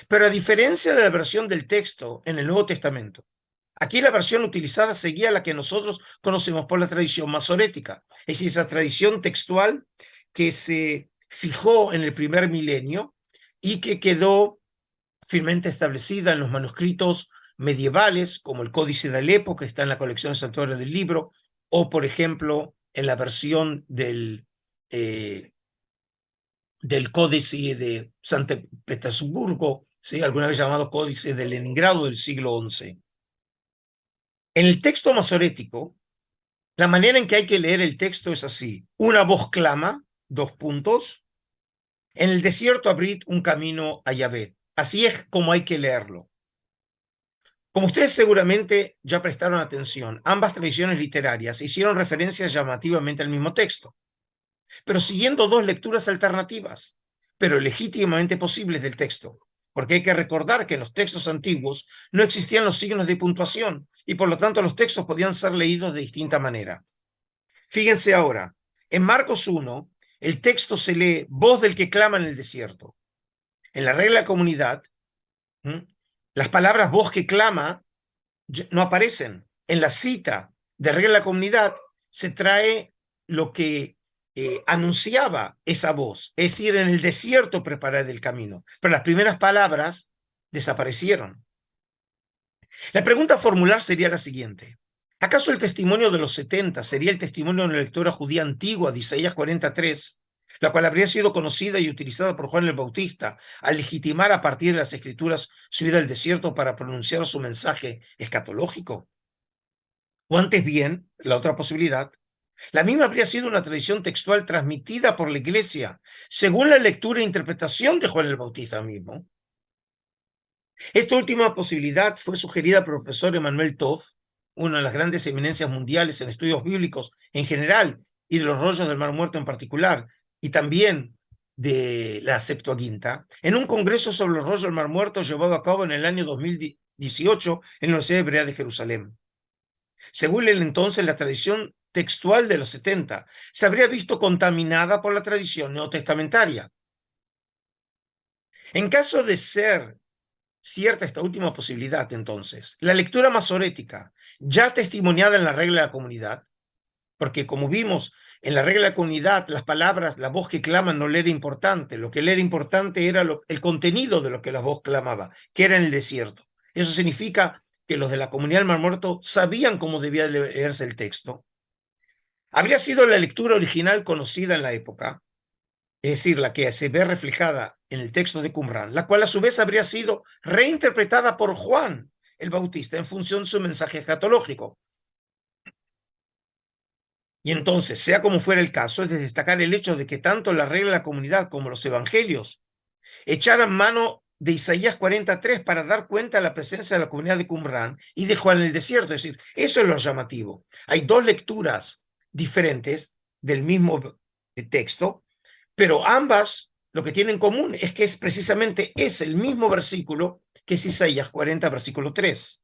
Pero a diferencia de la versión del texto en el Nuevo Testamento, aquí la versión utilizada seguía la que nosotros conocemos por la tradición masorética, es decir, esa tradición textual que se fijó en el primer milenio y que quedó firmemente establecida en los manuscritos medievales, como el Códice de Alepo, que está en la colección Santuario del Libro, o, por ejemplo, en la versión del Códice de San Petersburgo, ¿sí? Alguna vez llamado Códice de Leningrado del siglo XI. En el texto masorético, la manera en que hay que leer el texto es así. Una voz clama, dos puntos. En el desierto abrid un camino a Yahvé. Así es como hay que leerlo. Como ustedes seguramente ya prestaron atención, ambas tradiciones literarias hicieron referencias llamativamente al mismo texto, pero siguiendo dos lecturas alternativas, pero legítimamente posibles del texto, porque hay que recordar que en los textos antiguos no existían los signos de puntuación y por lo tanto los textos podían ser leídos de distinta manera. Fíjense ahora, en Marcos 1, el texto se lee voz del que clama en el desierto. En la regla de comunidad, las palabras voz que clama no aparecen. En la cita de regla de la comunidad se trae lo que anunciaba esa voz, es decir, en el desierto preparad el camino. Pero las primeras palabras desaparecieron. La pregunta a formular sería la siguiente. ¿Acaso el testimonio de los 70 sería el testimonio de una lectura judía antigua de Isaías 43, la cual habría sido conocida y utilizada por Juan el Bautista al legitimar a partir de las escrituras su ida al desierto para pronunciar su mensaje escatológico? O antes bien, la otra posibilidad, la misma habría sido una tradición textual transmitida por la Iglesia, según la lectura e interpretación de Juan el Bautista mismo. Esta última posibilidad fue sugerida por el profesor Emmanuel Toff, una de las grandes eminencias mundiales en estudios bíblicos en general y de los rollos del Mar Muerto en particular, y también de la Septuaginta, en un congreso sobre los rollos del Mar Muerto llevado a cabo en el año 2018 en la Universidad Hebrea de Jerusalén. Según él entonces, la tradición textual de los 70 se habría visto contaminada por la tradición neotestamentaria. En caso de ser cierta esta última posibilidad, entonces, la lectura masorética, ya testimoniada en la regla de la comunidad, porque como vimos en la regla de la comunidad, las palabras, la voz que clama no le era importante, lo que le era importante era el contenido de lo que la voz clamaba, que era en el desierto. Eso significa que los de la comunidad del Mar Muerto sabían cómo debía leerse el texto. Habría sido la lectura original conocida en la época, es decir, la que se ve reflejada en el texto de Qumran, la cual a su vez habría sido reinterpretada por Juan el Bautista en función de su mensaje escatológico. Y entonces, sea como fuera el caso, es de destacar el hecho de que tanto la regla de la comunidad como los evangelios echaran mano de Isaías 43 para dar cuenta de la presencia de la comunidad de Qumran y de Juan en el desierto. Es decir, eso es lo llamativo. Hay dos lecturas diferentes del mismo texto, pero ambas lo que tienen en común es que es el mismo versículo que es Isaías 40, versículo 3.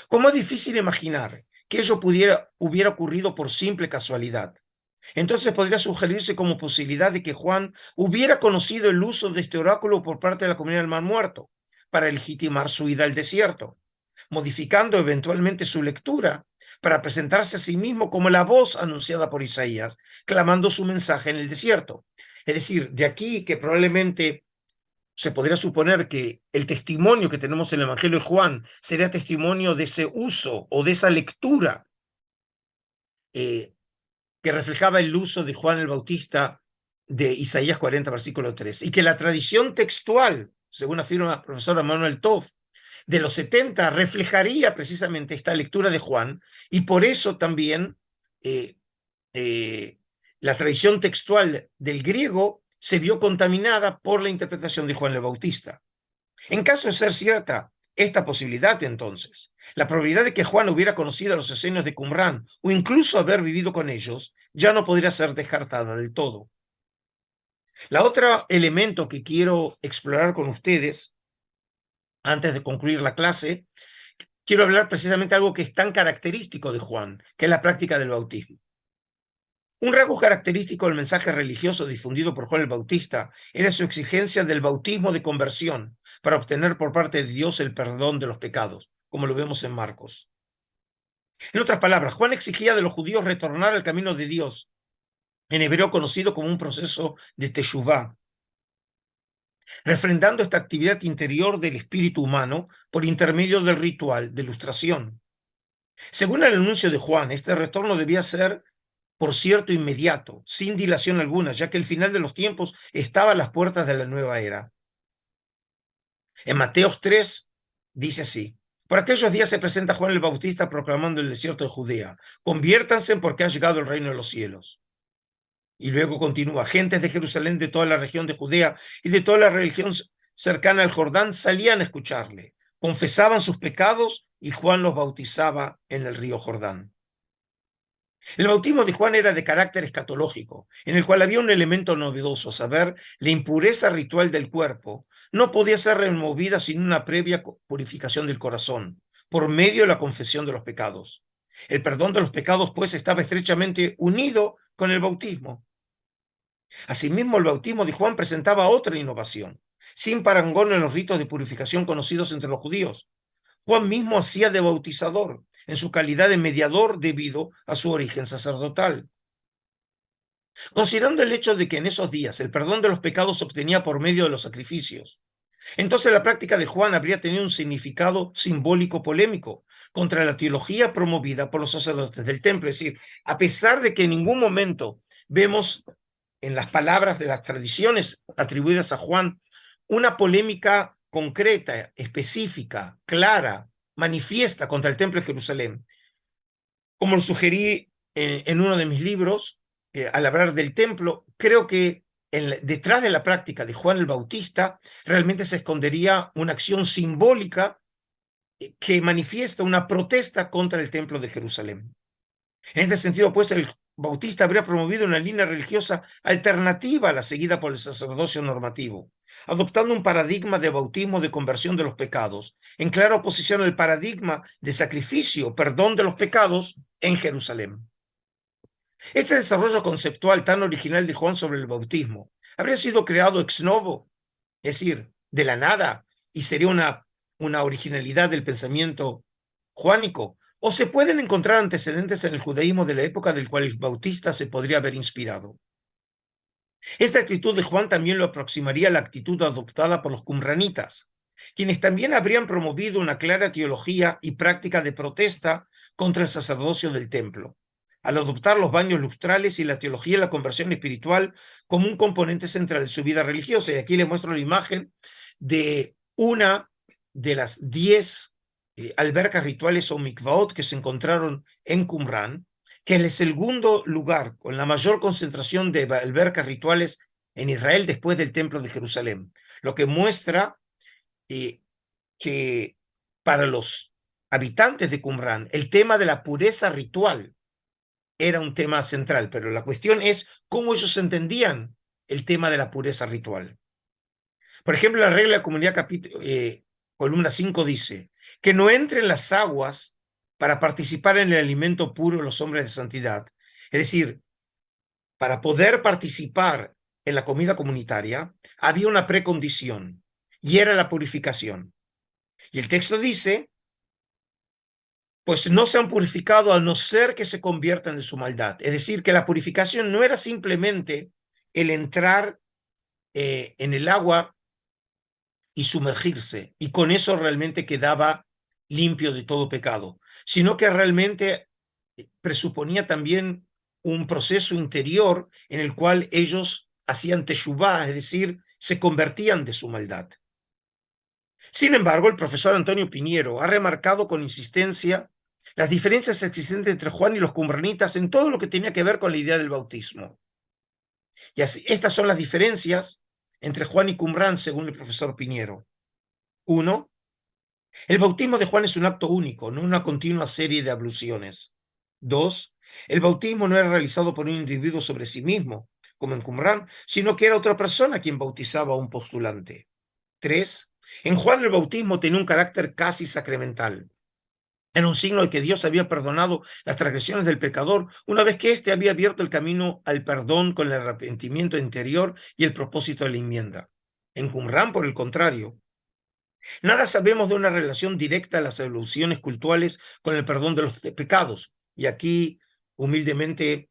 ¿Cómo es difícil imaginar que ello hubiera ocurrido por simple casualidad? Entonces podría sugerirse como posibilidad de que Juan hubiera conocido el uso de este oráculo por parte de la comunidad del Mar Muerto para legitimar su ida al desierto, modificando eventualmente su lectura para presentarse a sí mismo como la voz anunciada por Isaías, clamando su mensaje en el desierto. Es decir, de aquí que probablemente se podría suponer que el testimonio que tenemos en el Evangelio de Juan sería testimonio de ese uso o de esa lectura que reflejaba el uso de Juan el Bautista de Isaías 40, versículo 3, y que la tradición textual, según afirma el profesor Emmanuel Toff, de los 70 reflejaría precisamente esta lectura de Juan, y por eso también la tradición textual del griego se vio contaminada por la interpretación de Juan el Bautista. En caso de ser cierta esta posibilidad, entonces, la probabilidad de que Juan hubiera conocido a los esenios de Qumran o incluso haber vivido con ellos ya no podría ser descartada del todo. La otro elemento que quiero explorar con ustedes, antes de concluir la clase, quiero hablar precisamente de algo que es tan característico de Juan, que es la práctica del bautismo. Un rasgo característico del mensaje religioso difundido por Juan el Bautista era su exigencia del bautismo de conversión para obtener por parte de Dios el perdón de los pecados, como lo vemos en Marcos. En otras palabras, Juan exigía de los judíos retornar al camino de Dios, en hebreo conocido como un proceso de teshuvá, refrendando esta actividad interior del espíritu humano por intermedio del ritual de ilustración. Según el anuncio de Juan, este retorno debía ser, por cierto, inmediato, sin dilación alguna, ya que el final de los tiempos estaba a las puertas de la nueva era. En Mateos 3 dice así: por aquellos días se presenta Juan el Bautista proclamando en el desierto de Judea: conviértanse porque ha llegado el reino de los cielos. Y luego continúa: gentes de Jerusalén, de toda la región de Judea y de toda la región cercana al Jordán salían a escucharle, confesaban sus pecados y Juan los bautizaba en el río Jordán. El bautismo de Juan era de carácter escatológico, en el cual había un elemento novedoso, a saber, la impureza ritual del cuerpo no podía ser removida sin una previa purificación del corazón, por medio de la confesión de los pecados. El perdón de los pecados, pues, estaba estrechamente unido con el bautismo. Asimismo, el bautismo de Juan presentaba otra innovación, sin parangón en los ritos de purificación conocidos entre los judíos. Juan mismo hacía de bautizador, en su calidad de mediador debido a su origen sacerdotal. Considerando el hecho de que en esos días el perdón de los pecados se obtenía por medio de los sacrificios, entonces la práctica de Juan habría tenido un significado simbólico polémico contra la teología promovida por los sacerdotes del templo. Es decir, a pesar de que en ningún momento vemos en las palabras de las tradiciones atribuidas a Juan una polémica concreta, específica, clara, manifiesta contra el templo de Jerusalén. Como lo sugerí en uno de mis libros, al hablar del templo, creo que detrás de la práctica de Juan el Bautista realmente se escondería una acción simbólica que manifiesta una protesta contra el templo de Jerusalén. En este sentido, pues, el Bautista habría promovido una línea religiosa alternativa a la seguida por el sacerdocio normativo, adoptando un paradigma de bautismo de conversión de los pecados, en clara oposición al paradigma de sacrificio, perdón de los pecados en Jerusalén. Este desarrollo conceptual tan original de Juan sobre el bautismo habría sido creado ex novo, es decir, de la nada, y sería una originalidad del pensamiento juánico, o se pueden encontrar antecedentes en el judaísmo de la época del cual el Bautista se podría haber inspirado. Esta actitud de Juan también lo aproximaría a la actitud adoptada por los qumranitas, quienes también habrían promovido una clara teología y práctica de protesta contra el sacerdocio del templo, al adoptar los baños lustrales y la teología de la conversión espiritual como un componente central de su vida religiosa. Y aquí les muestro la imagen de una de las 10 albercas rituales o mikvaot que se encontraron en Qumran, que es el segundo lugar con la mayor concentración de albercas rituales en Israel después del Templo de Jerusalén, lo que muestra que para los habitantes de Qumran el tema de la pureza ritual era un tema central, pero la cuestión es cómo ellos entendían el tema de la pureza ritual. Por ejemplo, la regla de la comunidad columna 5 dice que no entren las aguas para participar en el alimento puro los hombres de santidad. Es decir, para poder participar en la comida comunitaria había una precondición y era la purificación. Y el texto dice: pues no se han purificado a no ser que se conviertan de su maldad. Es decir, que la purificación no era simplemente el entrar en el agua y sumergirse, y con eso realmente quedaba limpio de todo pecado, sino que realmente presuponía también un proceso interior en el cual ellos hacían teshuvá, es decir, se convertían de su maldad. Sin embargo, el profesor Antonio Piñero ha remarcado con insistencia las diferencias existentes entre Juan y los qumranitas en todo lo que tenía que ver con la idea del bautismo. Y así, estas son las diferencias entre Juan y Qumran, según el profesor Piñero. 1. El bautismo de Juan es un acto único, no una continua serie de abluciones. 2. El bautismo no era realizado por un individuo sobre sí mismo, como en Qumrán, sino que era otra persona quien bautizaba a un postulante. 3. En Juan el bautismo tenía un carácter casi sacramental. Era un signo de que Dios había perdonado las transgresiones del pecador una vez que éste había abierto el camino al perdón con el arrepentimiento interior y el propósito de la enmienda. En Qumrán, por el contrario, nada sabemos de una relación directa de las evoluciones cultuales con el perdón de los pecados. Y aquí, humildemente,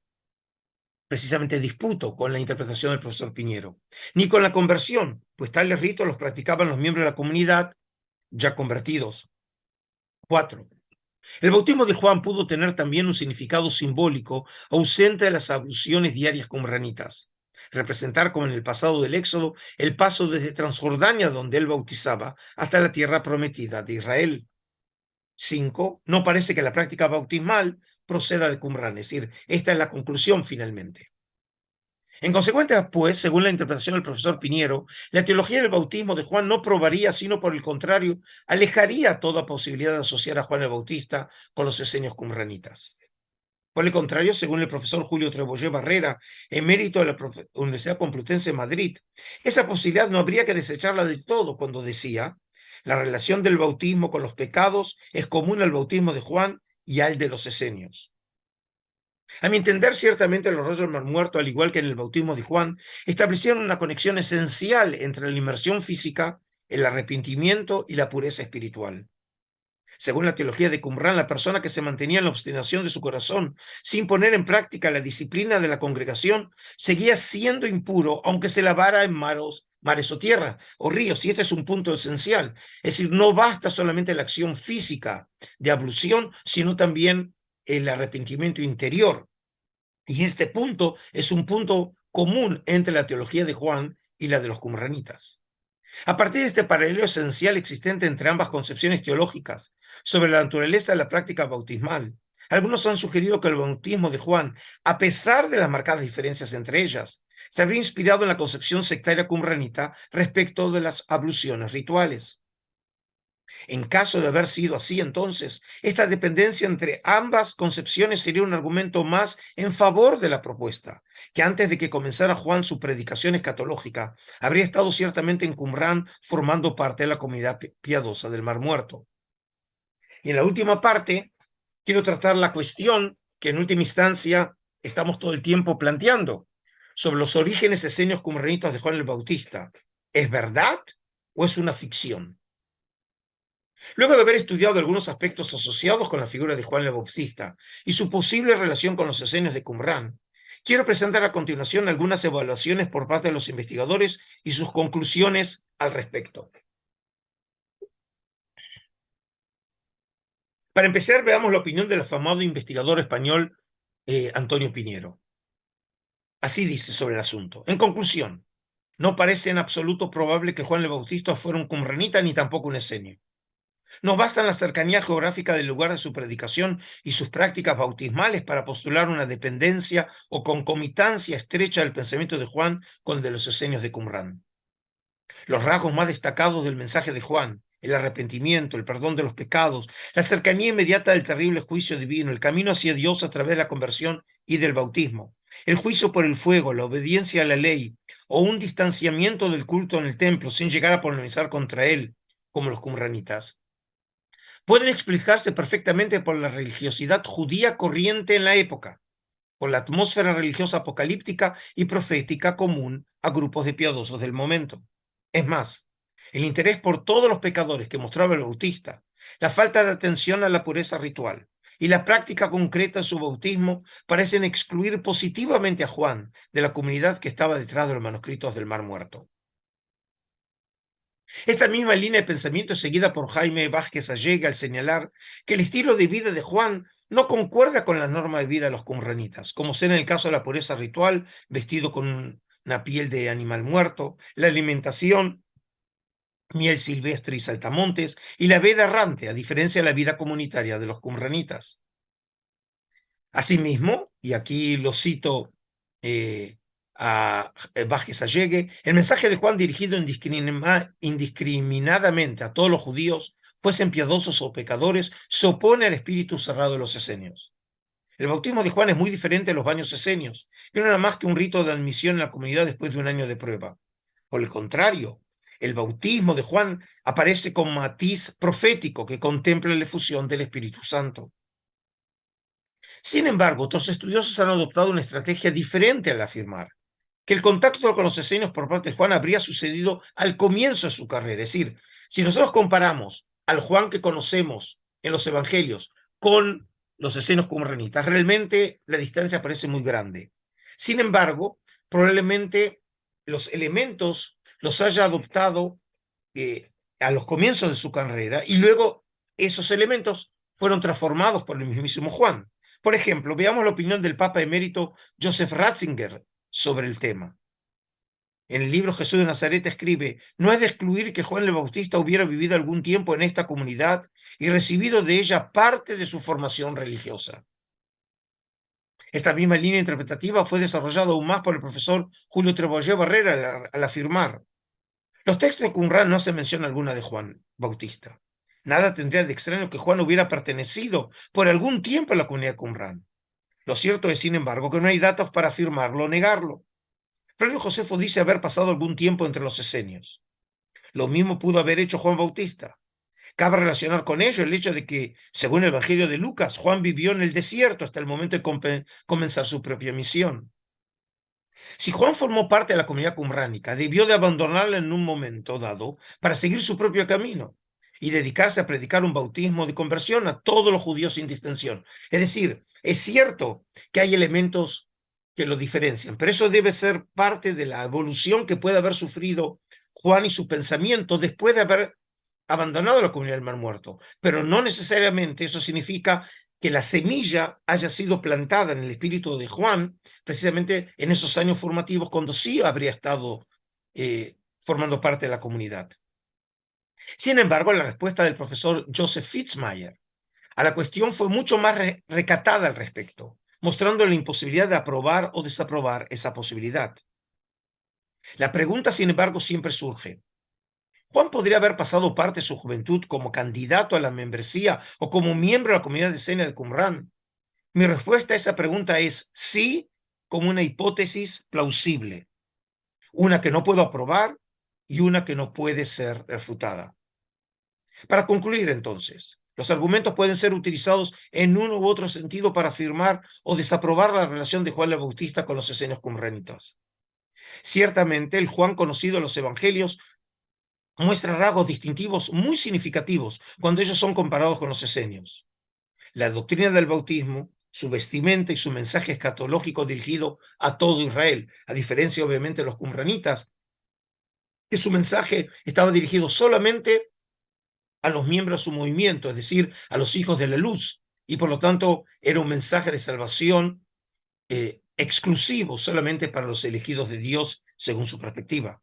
precisamente disputo con la interpretación del profesor Piñero, ni con la conversión, pues tales ritos los practicaban los miembros de la comunidad ya convertidos. 4. El bautismo de Juan pudo tener también un significado simbólico ausente de las abluciones diarias qumranitas. Representar, como en el pasado del Éxodo, el paso desde Transjordania, donde él bautizaba, hasta la tierra prometida de Israel. 5. No parece que la práctica bautismal proceda de Qumrán, es decir, esta es la conclusión finalmente. En consecuencia, pues, según la interpretación del profesor Piñero, la teología del bautismo de Juan no probaría, sino por el contrario, alejaría toda posibilidad de asociar a Juan el Bautista con los esenios qumranitas. Por el contrario, según el profesor Julio Trebollé Barrera, emérito de la Universidad Complutense de Madrid, esa posibilidad no habría que desecharla de todo cuando decía: la relación del bautismo con los pecados es común al bautismo de Juan y al de los esenios. A mi entender, ciertamente los reyes del Mar Muerto, al igual que en el bautismo de Juan, establecieron una conexión esencial entre la inmersión física, el arrepentimiento y la pureza espiritual. Según la teología de Qumrán, la persona que se mantenía en la obstinación de su corazón, sin poner en práctica la disciplina de la congregación, seguía siendo impuro, aunque se lavara en mares o tierra o ríos, y este es un punto esencial. Es decir, no basta solamente la acción física de ablución, sino también el arrepentimiento interior. Y este punto es un punto común entre la teología de Juan y la de los qumranitas. A partir de este paralelo esencial existente entre ambas concepciones teológicas sobre la naturaleza de la práctica bautismal, algunos han sugerido que el bautismo de Juan, a pesar de las marcadas diferencias entre ellas, se habría inspirado en la concepción sectaria qumranita respecto de las abluciones rituales. En caso de haber sido así, entonces, esta dependencia entre ambas concepciones sería un argumento más en favor de la propuesta, que antes de que comenzara Juan su predicación escatológica, habría estado ciertamente en Qumrán formando parte de la comunidad piadosa del Mar Muerto. Y en la última parte, quiero tratar la cuestión que en última instancia estamos todo el tiempo planteando, sobre los orígenes esenios qumranitas de Juan el Bautista. ¿Es verdad o es una ficción? Luego de haber estudiado algunos aspectos asociados con la figura de Juan el Bautista y su posible relación con los esenios de Qumrán, quiero presentar a continuación algunas evaluaciones por parte de los investigadores y sus conclusiones al respecto. Para empezar, veamos la opinión del afamado investigador español Antonio Piñero. Así dice sobre el asunto. En conclusión, no parece en absoluto probable que Juan el Bautista fuera un qumranita ni tampoco un esenio. No bastan la cercanía geográfica del lugar de su predicación y sus prácticas bautismales para postular una dependencia o concomitancia estrecha del pensamiento de Juan con el de los esenios de Qumrán. Los rasgos más destacados del mensaje de Juan, el arrepentimiento, el perdón de los pecados, la cercanía inmediata del terrible juicio divino, el camino hacia Dios a través de la conversión y del bautismo, el juicio por el fuego, la obediencia a la ley, o un distanciamiento del culto en el templo sin llegar a polemizar contra él, como los qumranitas, pueden explicarse perfectamente por la religiosidad judía corriente en la época, por la atmósfera religiosa apocalíptica y profética común a grupos de piadosos del momento. Es más, el interés por todos los pecadores que mostraba el bautista, la falta de atención a la pureza ritual y la práctica concreta de su bautismo parecen excluir positivamente a Juan de la comunidad que estaba detrás de los manuscritos del Mar Muerto. Esta misma línea de pensamiento es seguida por Jaime Vázquez Allega al señalar que el estilo de vida de Juan no concuerda con la norma de vida de los qumranitas, como sea en el caso de la pureza ritual, vestido con una piel de animal muerto, la alimentación, miel silvestre y saltamontes, y la vida errante, a diferencia de la vida comunitaria de los qumranitas. Asimismo, y aquí lo cito a Vázquez Allegue, el mensaje de Juan dirigido indiscriminadamente a todos los judíos, fuesen piadosos o pecadores, se opone al espíritu cerrado de los esenios. El bautismo de Juan es muy diferente a los baños esenios, que no era más que un rito de admisión en la comunidad después de un año de prueba. Por el contrario, el bautismo de Juan aparece con matiz profético que contempla la efusión del Espíritu Santo. Sin embargo, otros estudiosos han adoptado una estrategia diferente al afirmar que el contacto con los esenios por parte de Juan habría sucedido al comienzo de su carrera. Es decir, si nosotros comparamos al Juan que conocemos en los evangelios con los esenios qumranitas, realmente la distancia parece muy grande. Sin embargo, probablemente los elementos los haya adoptado a los comienzos de su carrera y luego esos elementos fueron transformados por el mismísimo Juan. Por ejemplo, veamos la opinión del Papa emérito Joseph Ratzinger sobre el tema. En el libro Jesús de Nazaret escribe: no es de excluir que Juan el Bautista hubiera vivido algún tiempo en esta comunidad y recibido de ella parte de su formación religiosa. Esta misma línea interpretativa fue desarrollada aún más por el profesor Julio Trebollé Barrera al afirmar: los textos de Qumran no hacen mención alguna de Juan Bautista. Nada tendría de extraño que Juan hubiera pertenecido por algún tiempo a la comunidad Qumran. Lo cierto es, sin embargo, que no hay datos para afirmarlo o negarlo. Flavio Josefo dice haber pasado algún tiempo entre los esenios. Lo mismo pudo haber hecho Juan Bautista. Cabe relacionar con ello el hecho de que, según el Evangelio de Lucas, Juan vivió en el desierto hasta el momento de comenzar su propia misión. Si Juan formó parte de la comunidad qumránica, debió de abandonarla en un momento dado para seguir su propio camino y dedicarse a predicar un bautismo de conversión a todos los judíos sin distinción. Es decir, es cierto que hay elementos que lo diferencian, pero eso debe ser parte de la evolución que puede haber sufrido Juan y su pensamiento después de haber abandonado la comunidad del Mar Muerto. Pero no necesariamente eso significa que la semilla haya sido plantada en el espíritu de Juan precisamente en esos años formativos cuando sí habría estado formando parte de la comunidad. Sin embargo, la respuesta del profesor Joseph Fitzmayer a la cuestión fue mucho más recatada al respecto, mostrando la imposibilidad de aprobar o desaprobar esa posibilidad. La pregunta, sin embargo, siempre surge: ¿Juan podría haber pasado parte de su juventud como candidato a la membresía o como miembro de la comunidad de esenia de Qumran? Mi respuesta a esa pregunta es sí, como una hipótesis plausible, una que no puedo aprobar y una que no puede ser refutada. Para concluir, entonces, los argumentos pueden ser utilizados en uno u otro sentido para afirmar o desaprobar la relación de Juan el Bautista con los esenios qumranitas. Ciertamente, el Juan conocido en los evangelios muestra rasgos distintivos muy significativos cuando ellos son comparados con los esenios. La doctrina del bautismo, su vestimenta y su mensaje escatológico dirigido a todo Israel, a diferencia obviamente de los qumranitas, que su mensaje estaba dirigido solamente a los miembros de su movimiento, es decir, a los hijos de la luz, y por lo tanto era un mensaje de salvación exclusivo solamente para los elegidos de Dios según su perspectiva.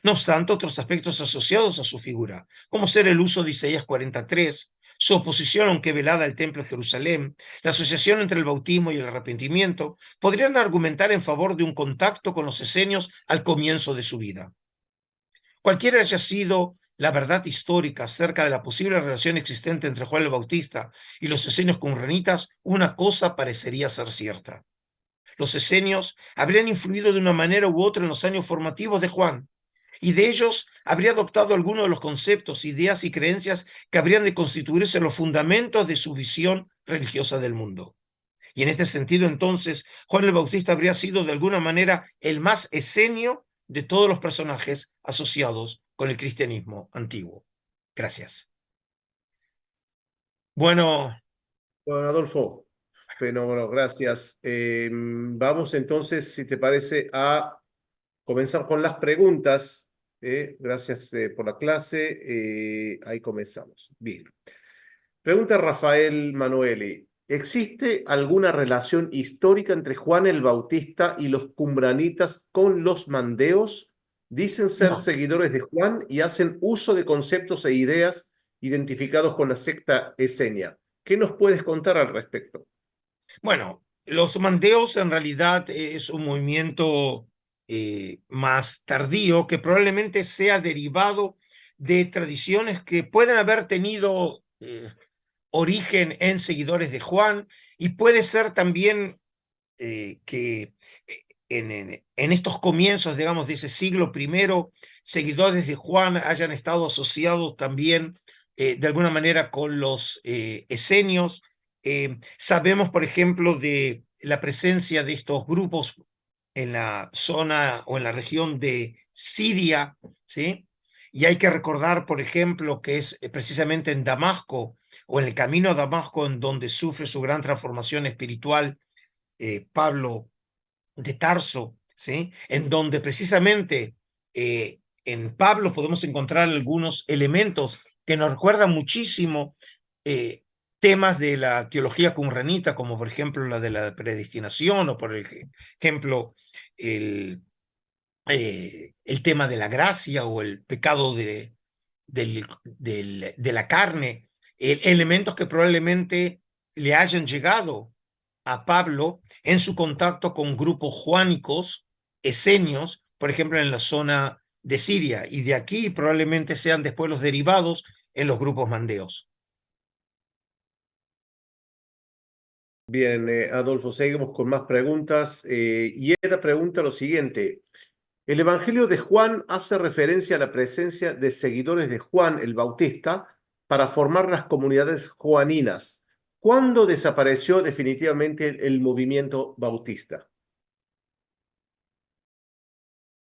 No obstante, otros aspectos asociados a su figura, como ser el uso de Isaías 43, su oposición, aunque velada, al templo de Jerusalén, la asociación entre el bautismo y el arrepentimiento, podrían argumentar en favor de un contacto con los esenios al comienzo de su vida. Cualquiera haya sido la verdad histórica acerca de la posible relación existente entre Juan el Bautista y los esenios qumranitas, una cosa parecería ser cierta: los esenios habrían influido de una manera u otra en los años formativos de Juan, y de ellos habría adoptado algunos de los conceptos, ideas y creencias que habrían de constituirse los fundamentos de su visión religiosa del mundo. Y en este sentido, entonces, Juan el Bautista habría sido de alguna manera el más esenio de todos los personajes asociados con el cristianismo antiguo. Gracias. Bueno, Don Adolfo, bueno, gracias. Vamos entonces, si te parece, a comenzar con las preguntas. Gracias por la clase. Ahí comenzamos. Bien. Pregunta Rafael Manueli. ¿Existe alguna relación histórica entre Juan el Bautista y los qumranitas con los mandeos? Dicen ser no. seguidores de Juan y hacen uso de conceptos e ideas identificados con la secta esenia. ¿Qué nos puedes contar al respecto? Bueno, los mandeos en realidad es un movimiento más tardío que probablemente sea derivado de tradiciones que pueden haber tenido origen en seguidores de Juan, y puede ser también que en estos comienzos, digamos, de ese siglo primero, seguidores de Juan hayan estado asociados también de alguna manera con los esenios. Sabemos, por ejemplo, de la presencia de estos grupos en la zona o en la región de Siria, ¿sí? Y hay que recordar, por ejemplo, que es precisamente en Damasco o en el camino a Damasco en donde sufre su gran transformación espiritual Pablo de Tarso, ¿sí? En donde precisamente en Pablo podemos encontrar algunos elementos que nos recuerdan muchísimo temas de la teología qumranita, como por ejemplo la de la predestinación o por ejemplo el, el tema de la gracia o el pecado de la carne, elementos que probablemente le hayan llegado a Pablo en su contacto con grupos juánicos, esenios, por ejemplo, en la zona de Siria, y de aquí probablemente sean después los derivados en los grupos mandeos. Bien, Adolfo, seguimos con más preguntas. Y esta pregunta lo siguiente. El Evangelio de Juan hace referencia a la presencia de seguidores de Juan el Bautista para formar las comunidades juaninas. ¿Cuándo desapareció definitivamente el movimiento bautista?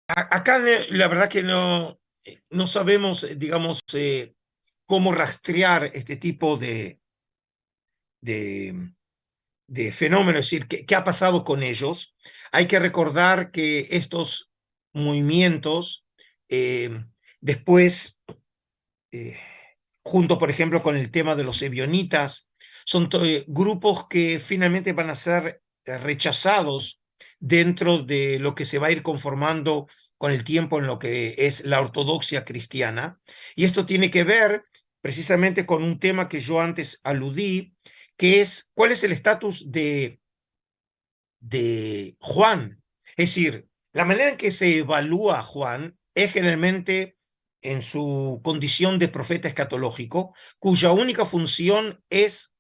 Acá la verdad que no sabemos, digamos, cómo rastrear este tipo de, de fenómenos, es decir, ¿qué ha pasado con ellos? Hay que recordar que estos movimientos después, eh, junto por ejemplo con el tema de los ebionitas, son grupos que finalmente van a ser rechazados dentro de lo que se va a ir conformando con el tiempo en lo que es la ortodoxia cristiana. Y esto tiene que ver precisamente con un tema que yo antes aludí, que es cuál es el estatus de Juan. Es decir, la manera en que se evalúa a Juan es generalmente en su condición de profeta escatológico, cuya única función es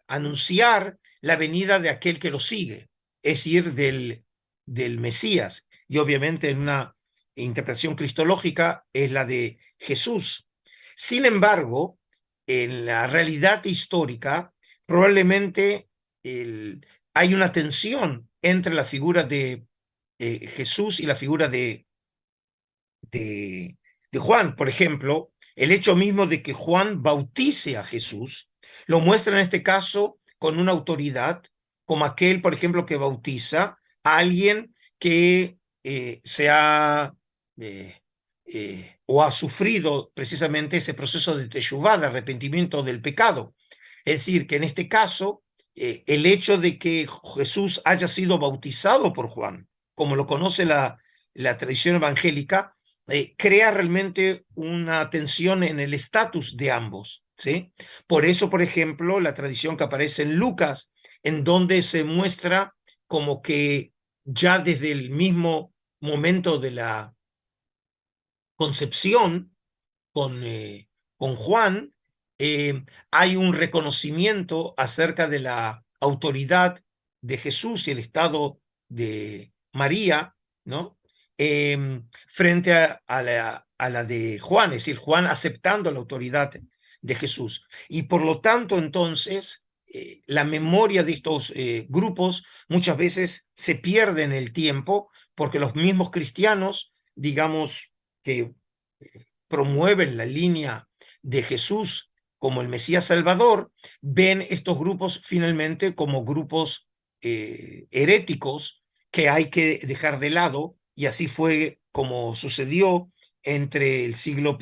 anunciar la venida de aquel que lo sigue, es decir, del Mesías. Y obviamente en una interpretación cristológica es la de Jesús. Sin embargo, en la realidad histórica, probablemente hay una tensión entre la figura de Jesús y la figura de, de Juan. Por ejemplo, el hecho mismo de que Juan bautice a Jesús lo muestra en este caso con una autoridad como aquel, por ejemplo, que bautiza a alguien que se ha o ha sufrido precisamente ese proceso de teshuvá, de arrepentimiento del pecado. Es decir, que en este caso, el hecho de que Jesús haya sido bautizado por Juan, como lo conoce la tradición evangélica, crea realmente una tensión en el estatus de ambos, ¿sí? Por eso, por ejemplo, la tradición que aparece en Lucas, en donde se muestra como que ya desde el mismo momento de la concepción con Juan, hay un reconocimiento acerca de la autoridad de Jesús y el estado de María, ¿no? Frente a la de Juan, es decir, Juan aceptando la autoridad de Jesús. Y por lo tanto, entonces, la memoria de estos grupos muchas veces se pierde en el tiempo porque los mismos cristianos, digamos, que promueven la línea de Jesús como el Mesías Salvador, ven estos grupos finalmente como grupos heréticos que hay que dejar de lado, y así fue como sucedió entre el siglo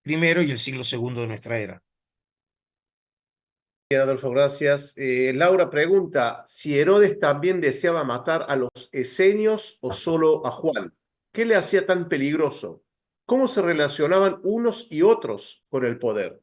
primero y el siglo segundo de nuestra era. Bien, Adolfo, gracias. Laura pregunta si Herodes también deseaba matar a los esenios o solo a Juan. ¿Qué le hacía tan peligroso? ¿Cómo se relacionaban unos y otros con el poder?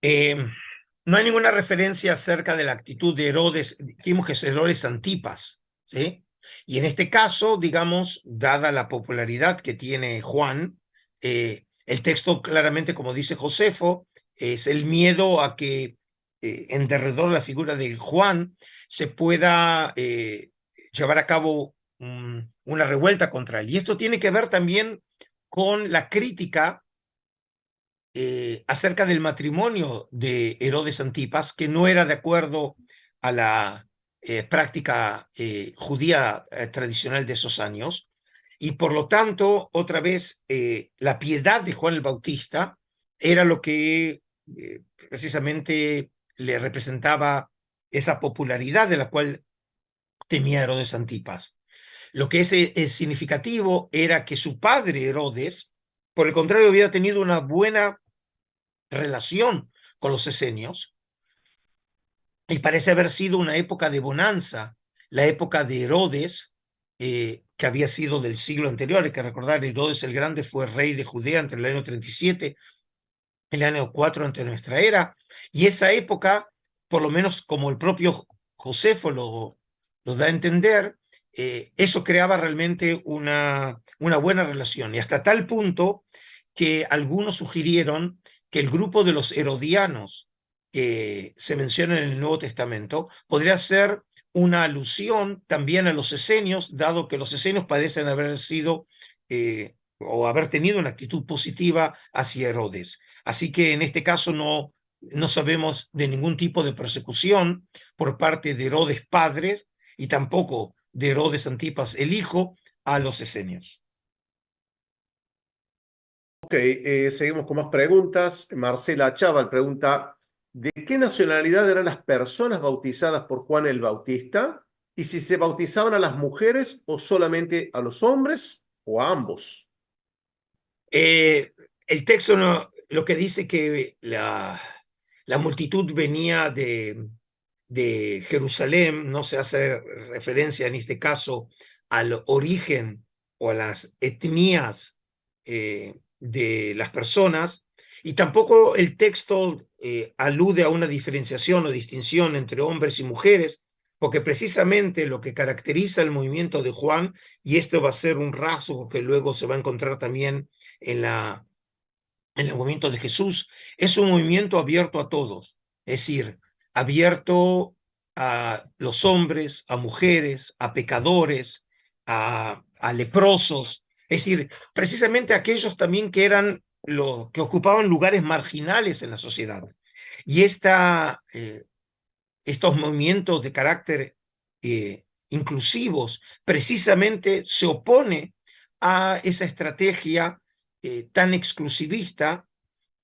No hay ninguna referencia acerca de la actitud de Herodes, dijimos que es Herodes Antipas, ¿sí? Y en este caso, digamos, dada la popularidad que tiene Juan, el texto claramente, como dice Josefo, es el miedo a que en derredor de la figura de Juan se pueda llevar a cabo una revuelta contra él. Y esto tiene que ver también con la crítica acerca del matrimonio de Herodes Antipas, que no era de acuerdo a la práctica judía tradicional de esos años. Y por lo tanto, otra vez, la piedad de Juan el Bautista era lo que precisamente le representaba esa popularidad de la cual temía Herodes Antipas. Lo que es significativo era que su padre Herodes, por el contrario, había tenido una buena relación con los esenios y parece haber sido una época de bonanza, la época de Herodes, que había sido del siglo anterior. Hay que recordar, Herodes el Grande fue rey de Judea entre el año 37 y el año 4 ante nuestra era, y esa época, por lo menos como el propio Josefo lo da a entender, eso creaba realmente una buena relación, y hasta tal punto que algunos sugirieron que el grupo de los herodianos que se menciona en el Nuevo Testamento podría ser una alusión también a los esenios, dado que los esenios parecen haber sido o haber tenido una actitud positiva hacia Herodes. Así que en este caso no sabemos de ningún tipo de persecución por parte de Herodes padre y tampoco de Herodes Antipas el hijo a los esenios. Ok, seguimos con más preguntas. Marcela Chaval pregunta, ¿de qué nacionalidad eran las personas bautizadas por Juan el Bautista? Y si se bautizaban a las mujeres o solamente a los hombres o a ambos. El texto lo que dice que la multitud venía de Jerusalén, no se hace referencia en este caso al origen o a las etnias de las personas, y tampoco el texto alude a una diferenciación o distinción entre hombres y mujeres, porque precisamente lo que caracteriza el movimiento de Juan, y esto va a ser un rasgo que luego se va a encontrar también en en el movimiento de Jesús, es un movimiento abierto a todos, es decir, abierto a los hombres, a mujeres, a pecadores, a leprosos, es decir, precisamente aquellos también que eran los que ocupaban lugares marginales en la sociedad. Y estos movimientos de carácter inclusivos precisamente se opone a esa estrategia tan exclusivista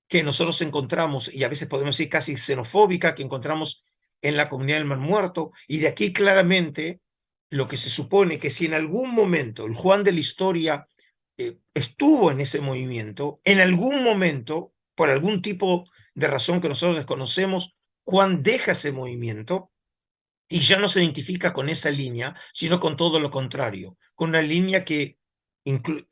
que nosotros encontramos, y a veces podemos decir casi xenofóbica, que encontramos en la comunidad del Mar Muerto, y de aquí claramente lo que se supone que si en algún momento el Juan de la historia estuvo en ese movimiento, en algún momento, por algún tipo de razón que nosotros desconocemos, Juan deja ese movimiento y ya no se identifica con esa línea, sino con todo lo contrario, con una línea que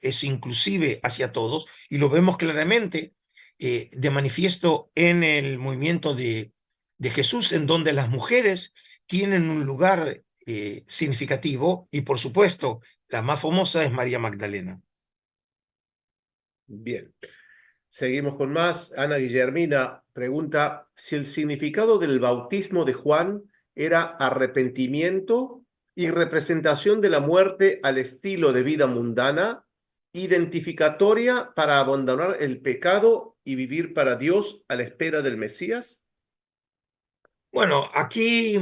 es inclusive hacia todos, y lo vemos claramente de manifiesto en el movimiento de Jesús, en donde las mujeres tienen un lugar significativo, y por supuesto, la más famosa es María Magdalena. Bien, seguimos con más. Ana Guillermina pregunta si el significado del bautismo de Juan era arrepentimiento y representación de la muerte al estilo de vida mundana, identificatoria para abandonar el pecado y vivir para Dios a la espera del Mesías. Bueno, aquí,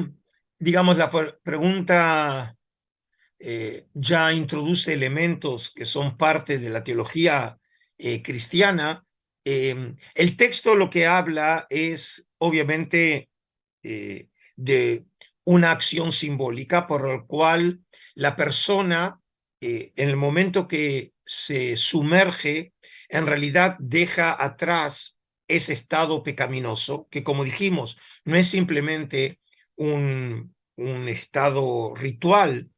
digamos, la pregunta ya introduce elementos que son parte de la teología cristiana. El texto lo que habla es obviamente de una acción simbólica por la cual la persona en el momento que se sumerge en realidad deja atrás ese estado pecaminoso que, como dijimos, no es simplemente un estado ritual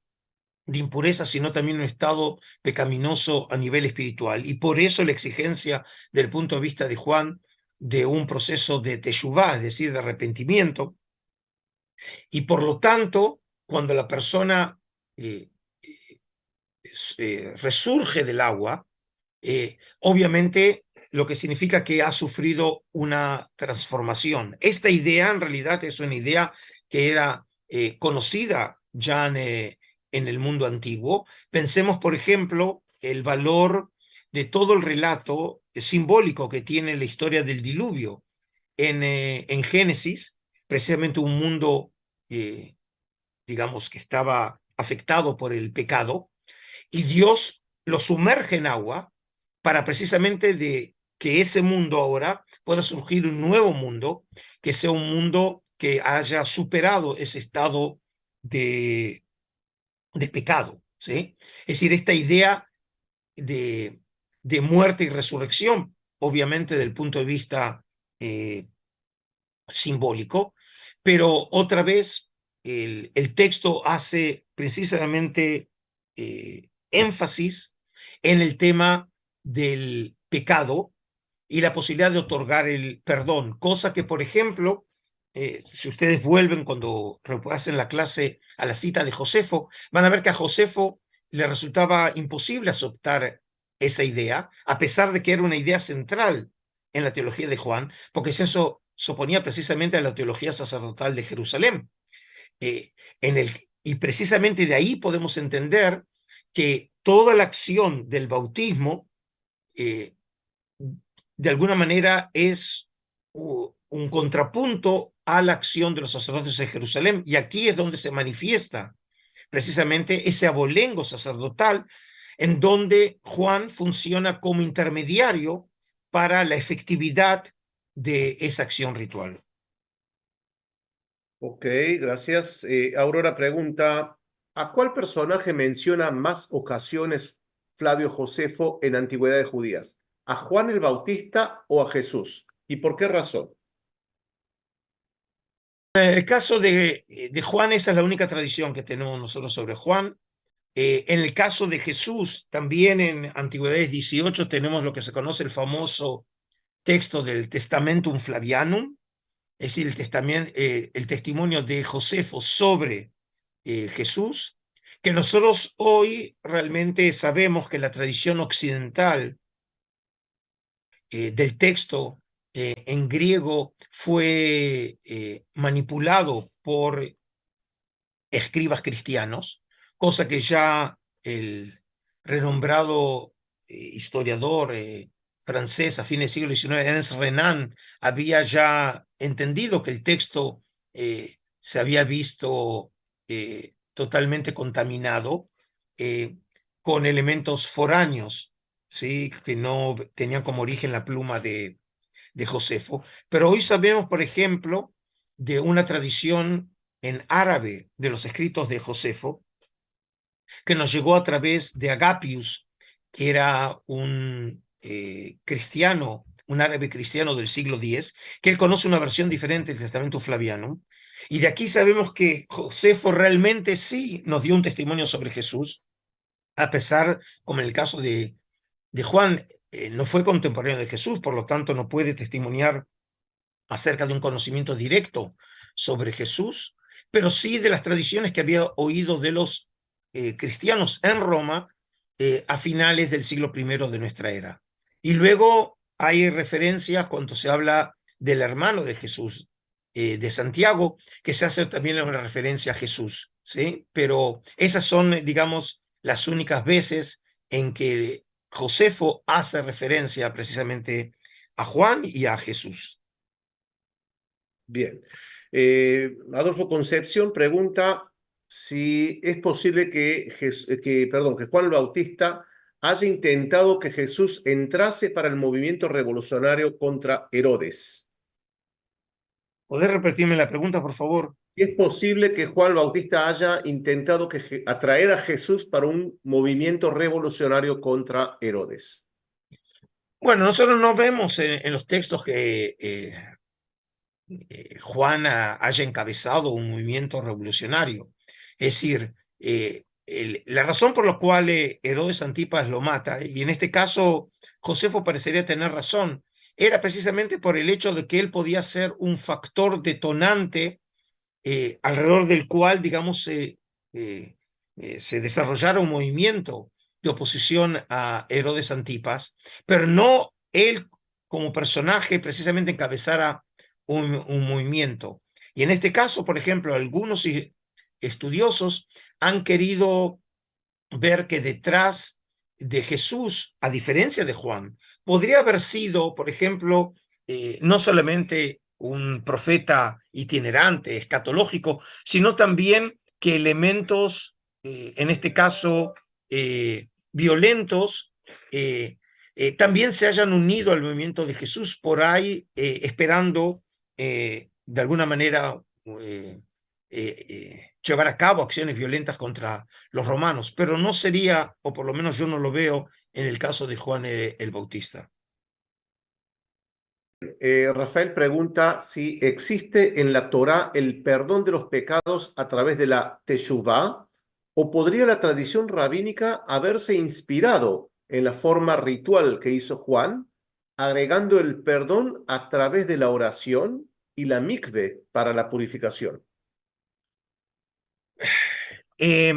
de impureza, sino también un estado pecaminoso a nivel espiritual. Y por eso la exigencia del punto de vista de Juan de un proceso de teshuvá, es decir, de arrepentimiento. Y por lo tanto, cuando la persona eh, resurge del agua, obviamente lo que significa que ha sufrido una transformación. Esta idea en realidad es una idea que era conocida ya en el mundo antiguo. Pensemos, por ejemplo, el valor de todo el relato simbólico que tiene la historia del diluvio. En Génesis, precisamente un mundo, digamos, que estaba afectado por el pecado, y Dios lo sumerge en agua para precisamente de que ese mundo ahora pueda surgir un nuevo mundo, que sea un mundo que haya superado ese estado de, de pecado, ¿sí? Es decir, esta idea de muerte y resurrección, obviamente del punto de vista eh, simbólico, pero otra vez el texto hace precisamente énfasis en el tema del pecado y la posibilidad de otorgar el perdón, cosa que, por ejemplo, si ustedes vuelven cuando repasen la clase a la cita de Josefo, van a ver que a Josefo le resultaba imposible aceptar esa idea, a pesar de que era una idea central en la teología de Juan, porque eso se oponía precisamente a la teología sacerdotal de Jerusalén. Eh, y precisamente de ahí podemos entender que toda la acción del bautismo, de alguna manera, es un contrapunto a la acción de los sacerdotes de Jerusalén. Y aquí es donde se manifiesta precisamente ese abolengo sacerdotal en donde Juan funciona como intermediario para la efectividad de esa acción ritual. Ok, gracias. Aurora pregunta, ¿a cuál personaje menciona más ocasiones Flavio Josefo en Antigüedades Judías? ¿A Juan el Bautista o a Jesús? ¿Y por qué razón? En el caso de Juan, esa es la única tradición que tenemos nosotros sobre Juan. En el caso de Jesús, también en Antigüedades 18 tenemos lo que se conoce el famoso texto del Testamentum Flavianum, es decir, el testimonio de Josefo sobre Jesús, que nosotros hoy realmente sabemos que la tradición occidental del texto en griego fue manipulado por escribas cristianos, cosa que ya el renombrado historiador francés a fines del siglo XIX, Ernest Renan, había ya entendido que el texto se había visto totalmente contaminado con elementos foráneos, ¿sí? Que no tenían como origen la pluma de Josefo. Pero hoy sabemos, por ejemplo, de una tradición en árabe de los escritos de Josefo, que nos llegó a través de Agapius, que era un cristiano, un árabe cristiano del siglo X, que él conoce una versión diferente del Testamento Flaviano. Y de aquí sabemos que Josefo realmente sí nos dio un testimonio sobre Jesús, a pesar, como en el caso de Juan, no fue contemporáneo de Jesús, por lo tanto no puede testimoniar acerca de un conocimiento directo sobre Jesús, pero sí de las tradiciones que había oído de los cristianos en Roma a finales del siglo I de nuestra era. Y luego hay referencias cuando se habla del hermano de Jesús, de Santiago, que se hace también una referencia a Jesús, ¿sí? Pero esas son, digamos, las únicas veces en que Josefo hace referencia precisamente a Juan y a Jesús. Bien. Adolfo Concepción pregunta si es posible que Juan el Bautista haya intentado que Jesús entrase para el movimiento revolucionario contra Herodes. ¿Podés repetirme la pregunta, por favor? ¿Es posible que Juan el Bautista haya intentado atraer a Jesús para un movimiento revolucionario contra Herodes? Bueno, nosotros no vemos en los textos que Juan haya encabezado un movimiento revolucionario. Es decir, la razón por la cual Herodes Antipas lo mata, y en este caso Josefo parecería tener razón, era precisamente por el hecho de que él podía ser un factor detonante alrededor del cual, digamos, se desarrollara un movimiento de oposición a Herodes Antipas, pero no él como personaje precisamente encabezara un movimiento. Y en este caso, por ejemplo, algunos estudiosos han querido ver que detrás de Jesús, a diferencia de Juan, podría haber sido, por ejemplo, no solamente un profeta itinerante, escatológico, sino también que elementos, en este caso, violentos, también se hayan unido al movimiento de Jesús por ahí, esperando de alguna manera llevar a cabo acciones violentas contra los romanos, pero no sería, o por lo menos yo no lo veo en el caso de Juan el Bautista. Rafael pregunta si existe en la Torá el perdón de los pecados a través de la Teshuvá, o podría la tradición rabínica haberse inspirado en la forma ritual que hizo Juan, agregando el perdón a través de la oración y la mikve para la purificación. Eh,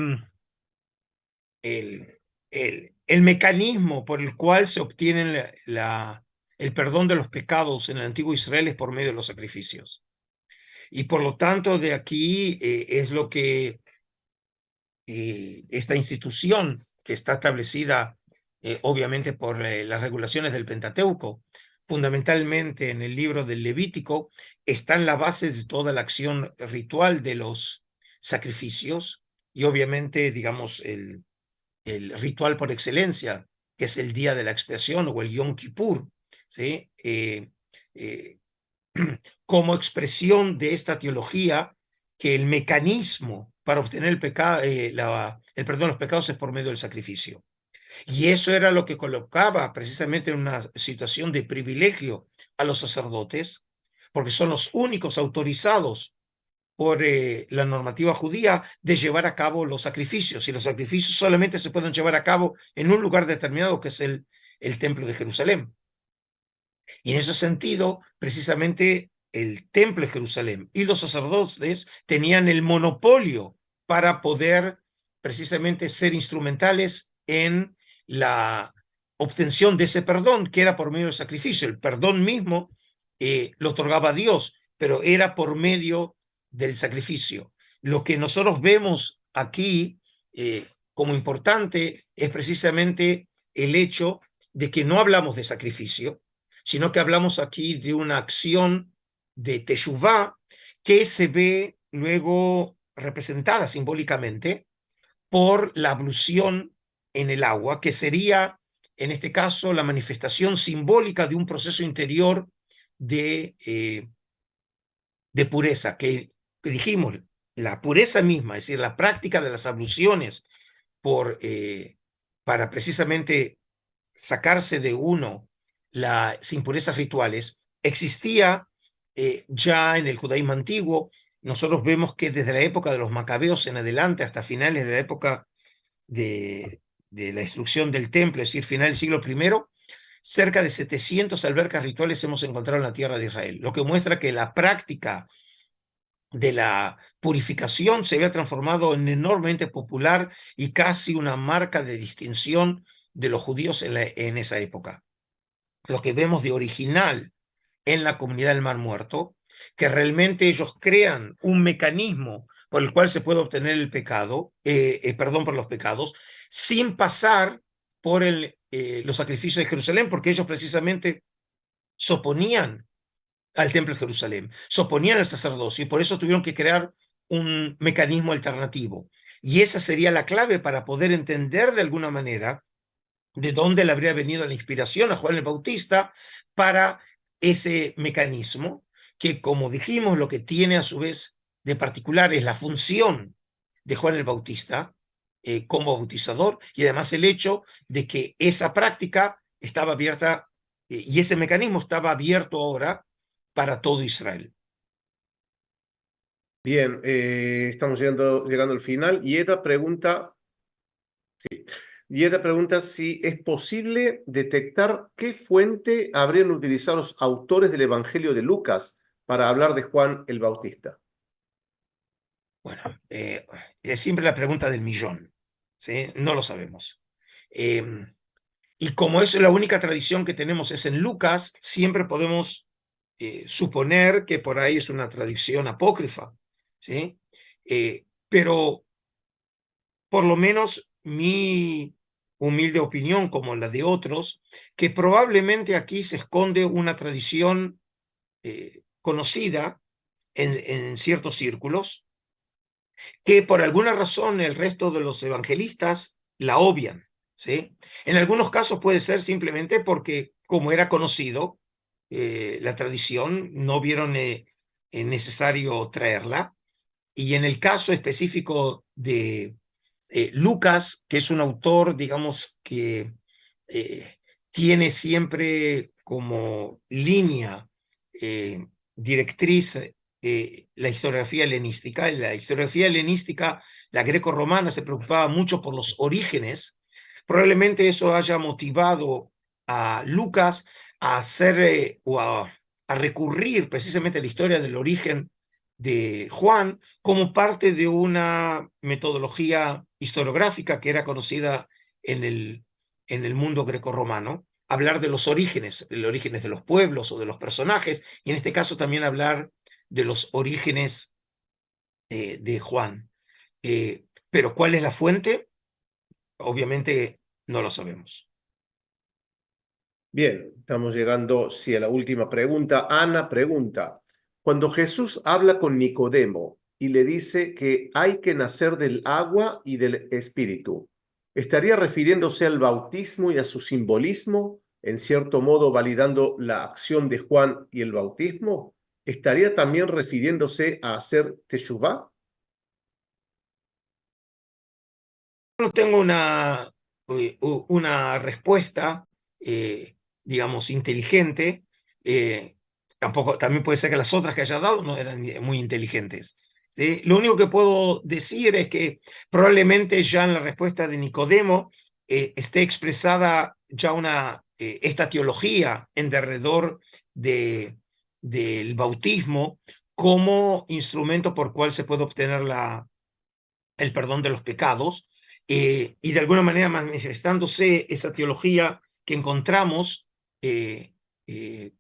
el mecanismo por el cual se obtiene el perdón de los pecados en el antiguo Israel es por medio de los sacrificios. Y por lo tanto, de aquí es lo que esta institución que está establecida obviamente por las regulaciones del Pentateuco, fundamentalmente en el libro del Levítico, está en la base de toda la acción ritual de los sacrificios y obviamente, digamos, el ritual por excelencia, que es el día de la expiación o el Yom Kippur, ¿sí? Eh, como expresión de esta teología que el mecanismo para obtener el perdón de los pecados es por medio del sacrificio. Y eso era lo que colocaba precisamente en una situación de privilegio a los sacerdotes, porque son los únicos autorizados por la normativa judía de llevar a cabo los sacrificios. Y los sacrificios solamente se pueden llevar a cabo en un lugar determinado, que es el Templo de Jerusalén. Y en ese sentido, precisamente el Templo de Jerusalén y los sacerdotes tenían el monopolio para poder precisamente ser instrumentales en la obtención de ese perdón, que era por medio del sacrificio. El perdón mismo lo otorgaba Dios, pero era por medio del sacrificio. Lo que nosotros vemos aquí como importante es precisamente el hecho de que no hablamos de sacrificio, sino que hablamos aquí de una acción de teshuvá que se ve luego representada simbólicamente por la ablución en el agua, que sería, en este caso, la manifestación simbólica de un proceso interior de pureza, que dijimos, la pureza misma, es decir, la práctica de las abluciones para precisamente sacarse de uno las impurezas rituales, existía ya en el judaísmo antiguo. Nosotros vemos que desde la época de los macabeos en adelante, hasta finales de la época de la destrucción del templo, es decir, final del siglo I, cerca de 700 albercas rituales hemos encontrado en la tierra de Israel, lo que muestra que la práctica de la purificación se había transformado en enormemente popular y casi una marca de distinción de los judíos en esa época. Lo que vemos de original en la comunidad del Mar Muerto, que realmente ellos crean un mecanismo por el cual se puede obtener el perdón por los pecados, sin pasar por los sacrificios de Jerusalén, porque ellos precisamente se oponían al templo de Jerusalén, se oponían al sacerdocio y por eso tuvieron que crear un mecanismo alternativo. Y esa sería la clave para poder entender de alguna manera de dónde le habría venido la inspiración a Juan el Bautista para ese mecanismo, que como dijimos, lo que tiene a su vez de particular es la función de Juan el Bautista como bautizador y además el hecho de que esa práctica estaba abierta y ese mecanismo estaba abierto ahora para todo Israel. Bien, estamos llegando al final. Yeda pregunta si es posible detectar qué fuente habrían utilizado los autores del Evangelio de Lucas para hablar de Juan el Bautista. Bueno, es siempre la pregunta del millón, ¿sí? No lo sabemos. Y como es la única tradición que tenemos es en Lucas, siempre podemos suponer que por ahí es una tradición apócrifa, ¿sí? Pero por lo menos mi humilde opinión, como la de otros, que probablemente aquí se esconde una tradición conocida en ciertos círculos, que por alguna razón el resto de los evangelistas la obvian, ¿sí? En algunos casos puede ser simplemente porque, como era conocido, la tradición, no vieron necesario traerla. Y en el caso específico de Lucas, que es un autor, digamos, que eh, tiene siempre como línea directriz la historiografía helenística. En la historiografía helenística, la greco-romana se preocupaba mucho por los orígenes. Probablemente eso haya motivado a Lucas a hacer a recurrir precisamente a la historia del origen de Juan como parte de una metodología historiográfica que era conocida en el mundo grecorromano, hablar de los orígenes de los pueblos o de los personajes, y en este caso también hablar de los orígenes de Juan. Pero ¿cuál es la fuente? Obviamente no lo sabemos. Bien, estamos llegando, sí, a la última pregunta. Ana pregunta, cuando Jesús habla con Nicodemo y le dice que hay que nacer del agua y del espíritu, ¿estaría refiriéndose al bautismo y a su simbolismo, en cierto modo validando la acción de Juan y el bautismo? ¿Estaría también refiriéndose a hacer teshuvá? No tengo una respuesta, digamos, inteligente. Tampoco, también puede ser que las otras que haya dado no eran muy inteligentes. ¿Sí? Lo único que puedo decir es que probablemente ya en la respuesta de Nicodemo esté expresada ya esta teología en derredor de, del bautismo como instrumento por cual se puede obtener el perdón de los pecados, y de alguna manera manifestándose esa teología que encontramos eh, eh,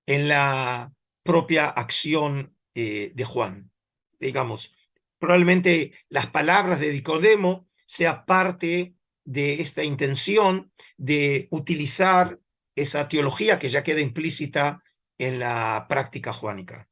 en la propia acción de Juan. Digamos, probablemente las palabras de Nicodemo sea parte de esta intención de utilizar esa teología que ya queda implícita en la práctica juánica.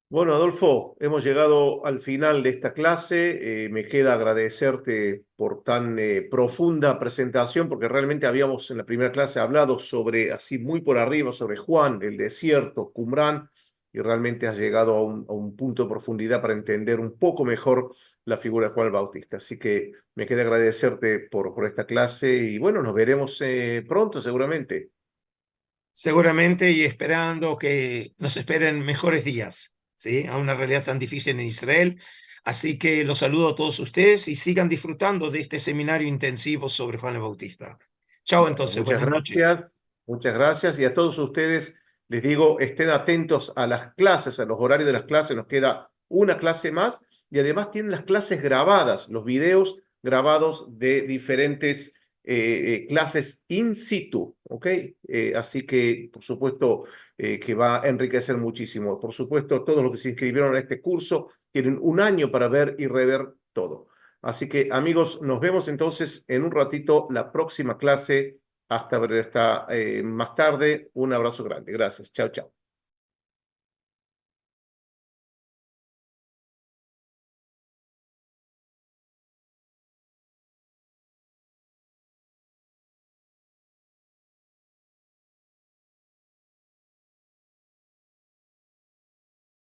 Bueno, Adolfo, hemos llegado al final de esta clase. Me queda agradecerte por tan profunda presentación, porque realmente habíamos en la primera clase hablado sobre, así muy por arriba, sobre Juan, el desierto, Qumrán, y realmente has llegado a un punto de profundidad para entender un poco mejor la figura de Juan el Bautista. Así que me queda agradecerte por esta clase y bueno, nos veremos pronto seguramente. Seguramente, y esperando que nos esperen mejores días, ¿sí? A una realidad tan difícil en Israel. Así que los saludo a todos ustedes y sigan disfrutando de este seminario intensivo sobre Juan el Bautista. Chao Bueno, entonces, buenas noches. muchas gracias y a todos ustedes les digo, estén atentos a las clases, a los horarios de las clases, nos queda una clase más y además tienen las clases grabadas, los videos grabados de diferentes clases in situ, ¿ok? Así que, por supuesto, que va a enriquecer muchísimo. Por supuesto, todos los que se inscribieron a este curso tienen un año para ver y rever todo. Así que amigos, nos vemos entonces en un ratito la próxima clase. Hasta más tarde. Un abrazo grande. Gracias. Chao, chao.